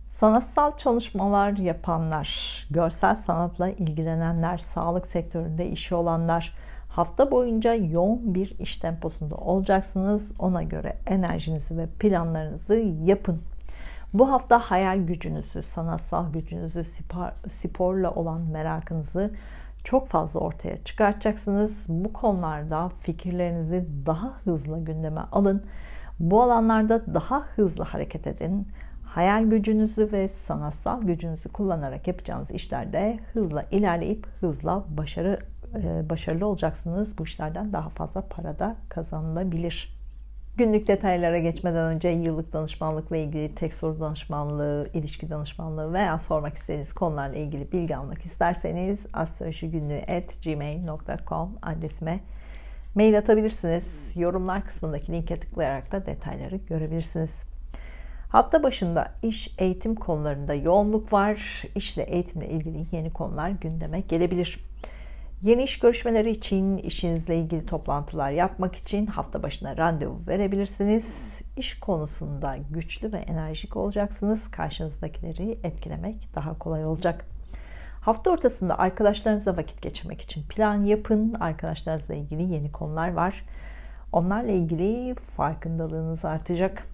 Sanatsal çalışmalar yapanlar, görsel sanatla ilgilenenler, sağlık sektöründe işi olanlar hafta boyunca yoğun bir iş temposunda olacaksınız. Ona göre enerjinizi ve planlarınızı yapın. Bu hafta hayal gücünüzü, sanatsal gücünüzü, sporla olan merakınızı çok fazla ortaya çıkartacaksınız. Bu konularda fikirlerinizi daha hızlı gündeme alın. Bu alanlarda daha hızlı hareket edin. Hayal gücünüzü ve sanatsal gücünüzü kullanarak yapacağınız işlerde hızla ilerleyip hızla başarılı olacaksınız. Bu işlerden daha fazla para da kazanılabilir. Günlük detaylara geçmeden önce yıllık danışmanlıkla ilgili tek soru danışmanlığı, ilişki danışmanlığı veya sormak istediğiniz konularla ilgili bilgi almak isterseniz astrolojigünlüğü@gmail.com adresime mail atabilirsiniz. Yorumlar kısmındaki linke tıklayarak da detayları görebilirsiniz. Hafta başında iş, eğitim konularında yoğunluk var. İşle, eğitimle ilgili yeni konular gündeme gelebilir. Yeni iş görüşmeleri için, işinizle ilgili toplantılar yapmak için hafta başına randevu verebilirsiniz. İş konusunda güçlü ve enerjik olacaksınız. Karşınızdakileri etkilemek daha kolay olacak. Hafta ortasında arkadaşlarınızla vakit geçirmek için plan yapın. Arkadaşlarınızla ilgili yeni konular var. Onlarla ilgili farkındalığınız artacak.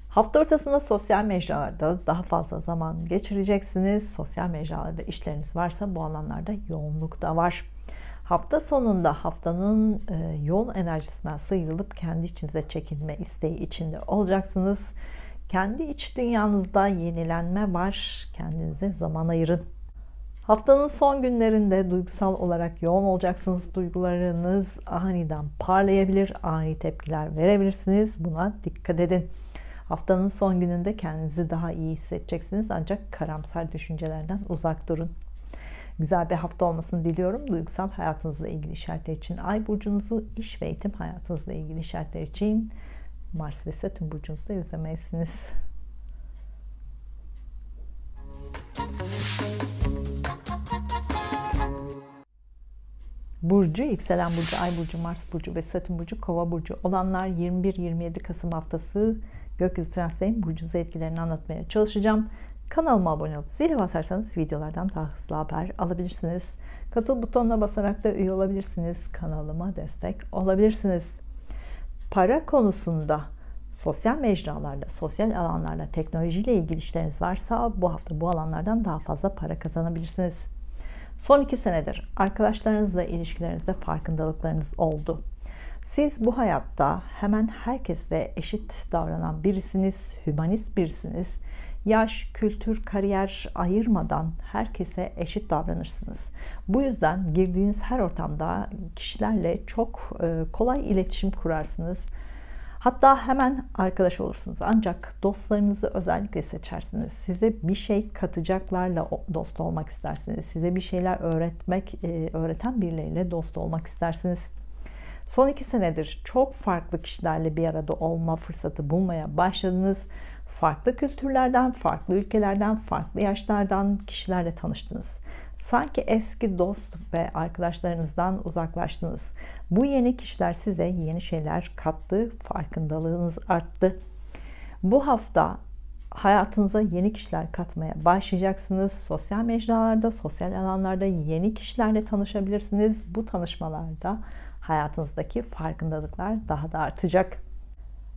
Hafta ortasında sosyal mecralarda daha fazla zaman geçireceksiniz. Sosyal mecralarda işleriniz varsa bu alanlarda yoğunluk da var. Hafta sonunda haftanın yoğun enerjisinden sıyrılıp kendi içinize çekilme isteği içinde olacaksınız. Kendi iç dünyanızda yenilenme var. Kendinize zaman ayırın. Haftanın son günlerinde duygusal olarak yoğun olacaksınız. Duygularınız aniden parlayabilir, ani tepkiler verebilirsiniz. Buna dikkat edin. Haftanın son gününde kendinizi daha iyi hissedeceksiniz ancak karamsar düşüncelerden uzak durun. Güzel bir hafta olmasını diliyorum. Duygusal hayatınızla ilgili işaretler için Ay burcunuzu, iş ve eğitim hayatınızla ilgili işaretler için Mars ve Satürn burcunuzda izlemelisiniz. Burcu, yükselen burcu, Ay burcu, Mars burcu ve Satürn burcu, Kova burcu olanlar 21-27 Kasım haftası gökyüzü transitlerinin burcunuza etkilerini anlatmaya çalışacağım. Kanalıma abone olup zile basarsanız videolardan daha hızlı haber alabilirsiniz. Katıl butonuna basarak da üye olabilirsiniz. Kanalıma destek olabilirsiniz. Para konusunda sosyal mecralarda, sosyal alanlarda teknolojiyle ilgili işleriniz varsa bu hafta bu alanlardan daha fazla para kazanabilirsiniz. Son 2 senedir arkadaşlarınızla ilişkilerinizde farkındalıklarınız oldu. Siz bu hayatta hemen herkesle eşit davranan birisiniz, hümanist birisiniz. Yaş, kültür, kariyer ayırmadan herkese eşit davranırsınız. Bu yüzden girdiğiniz her ortamda kişilerle çok kolay iletişim kurarsınız. Hatta hemen arkadaş olursunuz. Ancak dostlarınızı özellikle seçersiniz. Size bir şey katacaklarla dost olmak istersiniz. Size bir şeyler öğreten birileriyle dost olmak istersiniz. Son 2 senedir çok farklı kişilerle bir arada olma fırsatı bulmaya başladınız. Farklı kültürlerden, farklı ülkelerden, farklı yaşlardan kişilerle tanıştınız. Sanki eski dost ve arkadaşlarınızdan uzaklaştınız. Bu yeni kişiler size yeni şeyler kattı, farkındalığınız arttı. Bu hafta hayatınıza yeni kişiler katmaya başlayacaksınız. Sosyal mecralarda, sosyal alanlarda yeni kişilerle tanışabilirsiniz. Bu tanışmalarda hayatınızdaki farkındalıklar daha da artacak.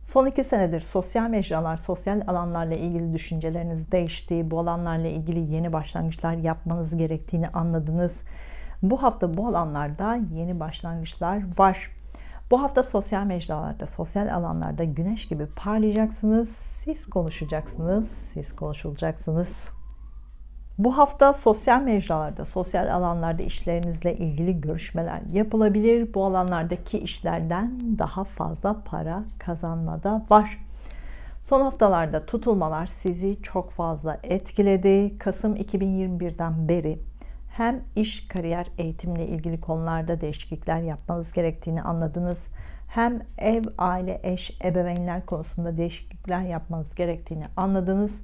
Son 2 senedir sosyal mecralar, sosyal alanlarla ilgili düşünceleriniz değişti. Bu alanlarla ilgili yeni başlangıçlar yapmanız gerektiğini anladınız. Bu hafta bu alanlarda yeni başlangıçlar var. Bu hafta sosyal mecralarda, sosyal alanlarda güneş gibi parlayacaksınız. Siz konuşacaksınız, siz konuşulacaksınız. Bu hafta sosyal mecralarda, sosyal alanlarda işlerinizle ilgili görüşmeler yapılabilir. Bu alanlardaki işlerden daha fazla para kazanmada var. Son haftalarda tutulmalar sizi çok fazla etkiledi. Kasım 2021'den beri hem iş, kariyer, eğitimle ilgili konularda değişiklikler yapmanız gerektiğini anladınız. Hem ev, aile, eş, ebeveynler konusunda değişiklikler yapmanız gerektiğini anladınız.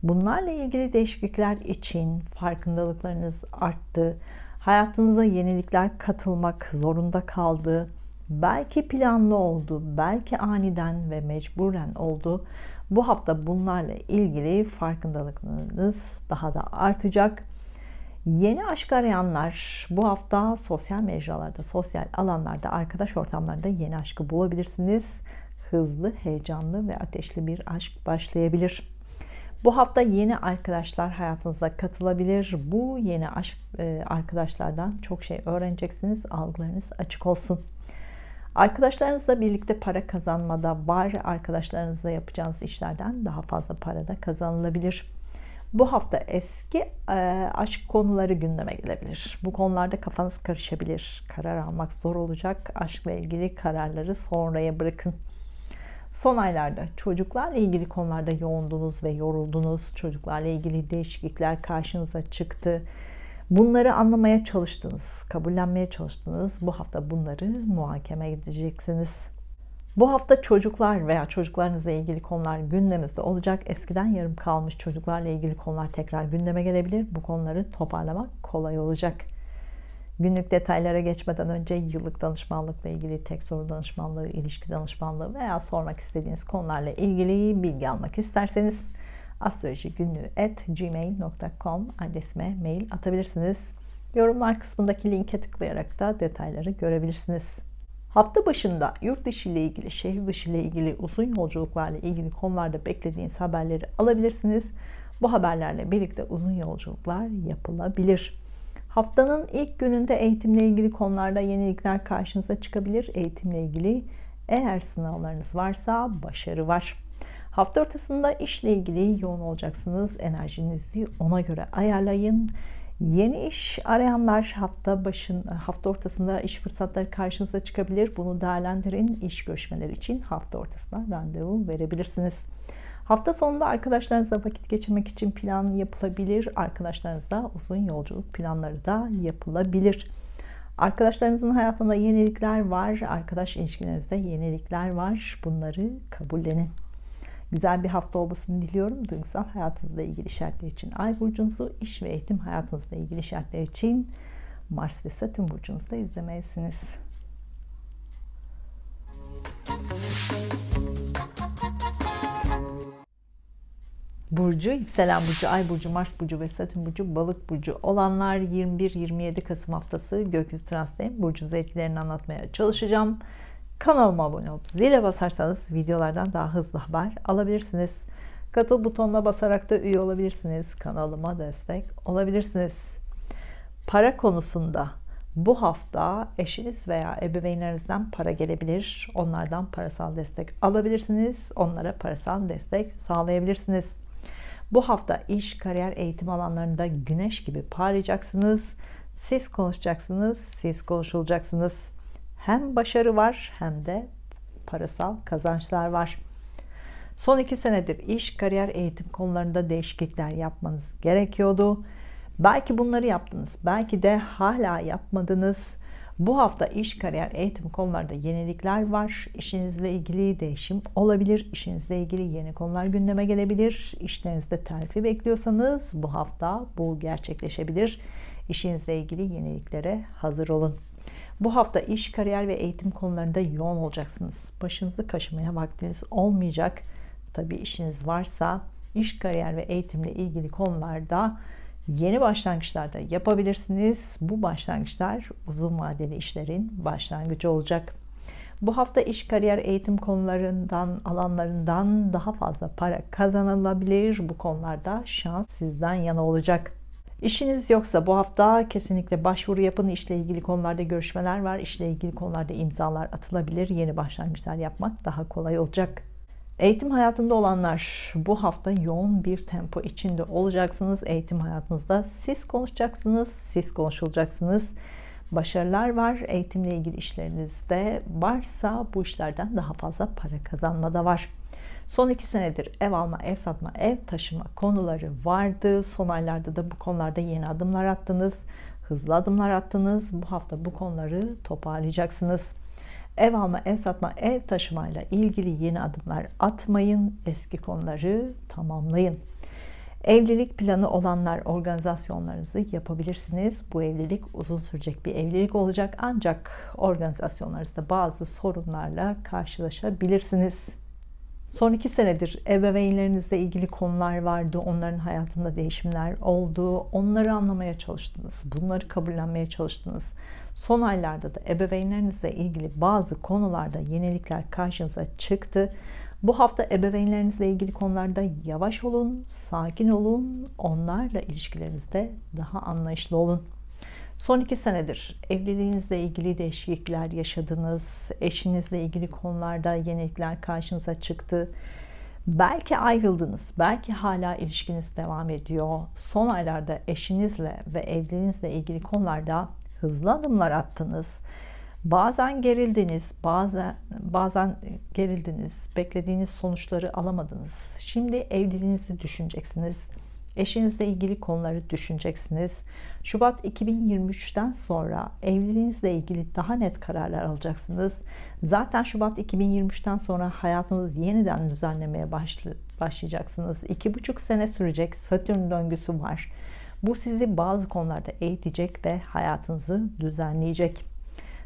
Bunlarla ilgili değişiklikler için farkındalıklarınız arttı. Hayatınıza yenilikler katılmak zorunda kaldı. Belki planlı oldu, belki aniden ve mecburen oldu. Bu hafta bunlarla ilgili farkındalıklarınız daha da artacak. Yeni aşk arayanlar bu hafta sosyal mecralarda, sosyal alanlarda, arkadaş ortamlarında yeni aşkı bulabilirsiniz. Hızlı, heyecanlı ve ateşli bir aşk başlayabilir. Bu hafta yeni arkadaşlar hayatınıza katılabilir. Bu yeni arkadaşlardan çok şey öğreneceksiniz. Algılarınız açık olsun. Arkadaşlarınızla birlikte para kazanmada var. Arkadaşlarınızla yapacağınız işlerden daha fazla para da kazanılabilir. Bu hafta eski aşk konuları gündeme gelebilir. Bu konularda kafanız karışabilir. Karar almak zor olacak. Aşkla ilgili kararları sonraya bırakın. Son aylarda çocuklarla ilgili konularda yoğundunuz ve yoruldunuz. Çocuklarla ilgili değişiklikler karşınıza çıktı. Bunları anlamaya çalıştınız, kabullenmeye çalıştınız. Bu hafta bunları muhakeme edeceksiniz. Bu hafta çocuklar veya çocuklarınızla ilgili konular gündeminizde olacak. Eskiden yarım kalmış çocuklarla ilgili konular tekrar gündeme gelebilir. Bu konuları toparlamak kolay olacak. Günlük detaylara geçmeden önce yıllık danışmanlıkla ilgili tek soru danışmanlığı, ilişki danışmanlığı veya sormak istediğiniz konularla ilgili bilgi almak isterseniz astrolojigünlüğü@gmail.com adresime mail atabilirsiniz. Yorumlar kısmındaki linke tıklayarak da detayları görebilirsiniz. Hafta başında yurt dışı ile ilgili, şehir dışı ile ilgili, uzun yolculuklarla ilgili konularda beklediğiniz haberleri alabilirsiniz. Bu haberlerle birlikte uzun yolculuklar yapılabilir. Haftanın ilk gününde eğitimle ilgili konularda yenilikler karşınıza çıkabilir. Eğitimle ilgili eğer sınavlarınız varsa başarı var. Hafta ortasında işle ilgili yoğun olacaksınız. Enerjinizi ona göre ayarlayın. Yeni iş arayanlar hafta ortasında iş fırsatları karşınıza çıkabilir. Bunu değerlendirin. İş görüşmeleri için hafta ortasında randevu verebilirsiniz. Hafta sonunda arkadaşlarınızla vakit geçirmek için plan yapılabilir. Arkadaşlarınızla uzun yolculuk planları da yapılabilir. Arkadaşlarınızın hayatında yenilikler var. Arkadaş ilişkilerinizde yenilikler var. Bunları kabullenin. Güzel bir hafta olmasını diliyorum. Duygusal hayatınızla ilgili şartlar için Ay burcunuzu, iş ve eğitim hayatınızla ilgili şartlar için Mars ve Satürn burcunuzda izlemelisiniz. Burcu, yükselen burcu, ay burcu, Mars burcu ve Satürn burcu, balık burcu olanlar 21-27 Kasım haftası gökyüzü transitinin burcunuza etkilerini anlatmaya çalışacağım. Kanalıma abone olup zile basarsanız videolardan daha hızlı haber alabilirsiniz. Katıl butonuna basarak da üye olabilirsiniz. Kanalıma destek olabilirsiniz. Para konusunda bu hafta eşiniz veya ebeveynlerinizden para gelebilir. Onlardan parasal destek alabilirsiniz. Onlara parasal destek sağlayabilirsiniz. Bu hafta iş, kariyer, eğitim alanlarında güneş gibi parlayacaksınız. Siz konuşacaksınız, siz konuşulacaksınız. Hem başarı var hem de parasal kazançlar var. Son 2 senedir iş, kariyer, eğitim konularında değişiklikler yapmanız gerekiyordu. Belki bunları yaptınız, belki de hala yapmadınız. Bu hafta iş, kariyer, eğitim konularda yenilikler var. İşinizle ilgili değişim olabilir. İşinizle ilgili yeni konular gündeme gelebilir. İşlerinizde terfi bekliyorsanız bu hafta bu gerçekleşebilir. İşinizle ilgili yeniliklere hazır olun. Bu hafta iş, kariyer ve eğitim konularında yoğun olacaksınız. Başınızı kaşımaya vaktiniz olmayacak. Tabii işiniz varsa iş, kariyer ve eğitimle ilgili konularda yeni başlangıçlar da yapabilirsiniz. Bu başlangıçlar uzun vadeli işlerin başlangıcı olacak. Bu hafta iş, kariyer, eğitim konularından, alanlarından daha fazla para kazanılabilir. Bu konularda şans sizden yana olacak. İşiniz yoksa bu hafta kesinlikle başvuru yapın. İşle ilgili konularda görüşmeler var. İşle ilgili konularda imzalar atılabilir. Yeni başlangıçlar yapmak daha kolay olacak. Eğitim hayatında olanlar bu hafta yoğun bir tempo içinde olacaksınız. Eğitim hayatınızda siz konuşacaksınız, siz konuşulacaksınız. Başarılar var. Eğitimle ilgili işlerinizde varsa bu işlerden daha fazla para kazanma da var. Son 2 senedir ev alma, ev satma, ev taşıma konuları vardı. Son aylarda da bu konularda yeni adımlar attınız. Hızlı adımlar attınız. Bu hafta bu konuları toparlayacaksınız. Ev alma, ev satma, ev taşımayla ilgili yeni adımlar atmayın. Eski konuları tamamlayın. Evlilik planı olanlar organizasyonlarınızı yapabilirsiniz. Bu evlilik uzun sürecek bir evlilik olacak. Ancak organizasyonlarınızda bazı sorunlarla karşılaşabilirsiniz. Son 2 senedir ebeveynlerinizle ilgili konular vardı. Onların hayatında değişimler oldu. Onları anlamaya çalıştınız. Bunları kabullenmeye çalıştınız. Son aylarda da ebeveynlerinizle ilgili bazı konularda yenilikler karşınıza çıktı. Bu hafta ebeveynlerinizle ilgili konularda yavaş olun, sakin olun, onlarla ilişkilerinizde daha anlayışlı olun. Son 2 senedir evliliğinizle ilgili değişiklikler yaşadınız, eşinizle ilgili konularda yenilikler karşınıza çıktı. Belki ayrıldınız, belki hala ilişkiniz devam ediyor. Son aylarda eşinizle ve evliliğinizle ilgili konularda hızlı adımlar attınız. Bazen gerildiniz, bazen gerildiniz, beklediğiniz sonuçları alamadınız. Şimdi evliliğinizi düşüneceksiniz. Eşinizle ilgili konuları düşüneceksiniz. Şubat 2023'ten sonra evliliğinizle ilgili daha net kararlar alacaksınız. Zaten Şubat 2023'ten sonra hayatınızı yeniden düzenlemeye başlayacaksınız. 2,5 sene sürecek Satürn döngüsü var. Bu sizi bazı konularda eğitecek ve hayatınızı düzenleyecek.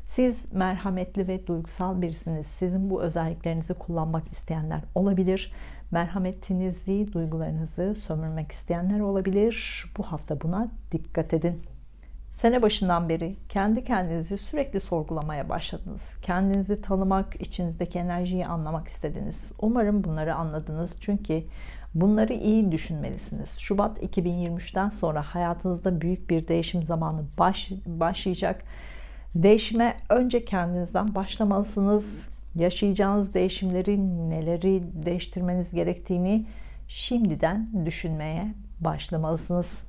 Siz merhametli ve duygusal birisiniz. Sizin bu özelliklerinizi kullanmak isteyenler olabilir. Merhametinizi, duygularınızı sömürmek isteyenler olabilir. Bu hafta buna dikkat edin. Sene başından beri kendi kendinizi sürekli sorgulamaya başladınız. Kendinizi tanımak, içinizdeki enerjiyi anlamak istediniz. Umarım bunları anladınız. Çünkü bunları iyi düşünmelisiniz. Şubat 2023'ten sonra hayatınızda büyük bir değişim zamanı başlayacak. Değişime önce kendinizden başlamalısınız. Yaşayacağınız değişimleri, neleri değiştirmeniz gerektiğini şimdiden düşünmeye başlamalısınız.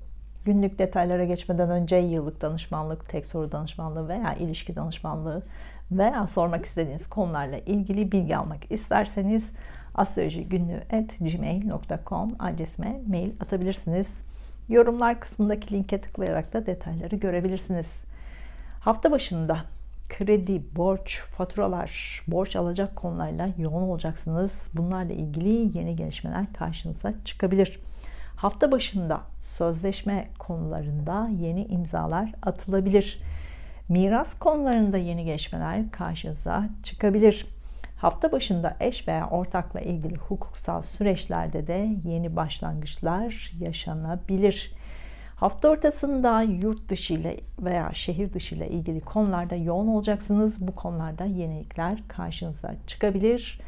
Günlük detaylara geçmeden önce yıllık danışmanlık, tek soru danışmanlığı veya ilişki danışmanlığı veya sormak istediğiniz konularla ilgili bilgi almak isterseniz astrolojigünlüğü@gmail.com adresime mail atabilirsiniz. Yorumlar kısmındaki linke tıklayarak da detayları görebilirsiniz. Hafta başında kredi, borç, faturalar, borç alacak konularla yoğun olacaksınız. Bunlarla ilgili yeni gelişmeler karşınıza çıkabilir. Hafta başında sözleşme konularında yeni imzalar atılabilir. Miras konularında yeni gelişmeler karşınıza çıkabilir. Hafta başında eş veya ortakla ilgili hukuksal süreçlerde de yeni başlangıçlar yaşanabilir. Hafta ortasında yurt dışı ile veya şehir dışı ile ilgili konularda yoğun olacaksınız. Bu konularda yenilikler karşınıza çıkabilir.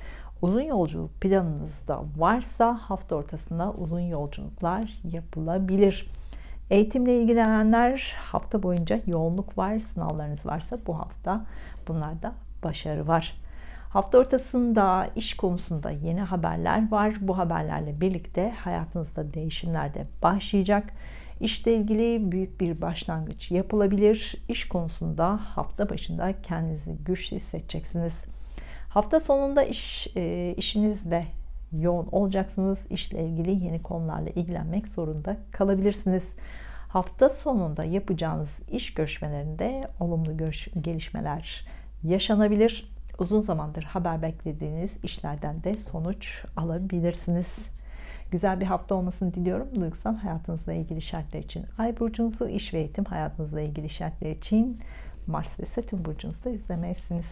Uzun yolculuk planınız da varsa hafta ortasında uzun yolculuklar yapılabilir. Eğitimle ilgilenenler hafta boyunca yoğunluk var. Sınavlarınız varsa bu hafta bunlarda başarı var. Hafta ortasında iş konusunda yeni haberler var. Bu haberlerle birlikte hayatınızda değişimler de başlayacak. İşle ilgili büyük bir başlangıç yapılabilir. İş konusunda hafta başında kendinizi güçlü hissedeceksiniz. Hafta sonunda işinizle yoğun olacaksınız. İşle ilgili yeni konularla ilgilenmek zorunda kalabilirsiniz. Hafta sonunda yapacağınız iş görüşmelerinde olumlu gelişmeler yaşanabilir. Uzun zamandır haber beklediğiniz işlerden de sonuç alabilirsiniz. Güzel bir hafta olmasını diliyorum. Duygusal hayatınızla ilgili şartlar için Ay burcunuzu, iş ve eğitim hayatınızla ilgili şartlar için Mars ve Satürn burcunuzda izlemelisiniz.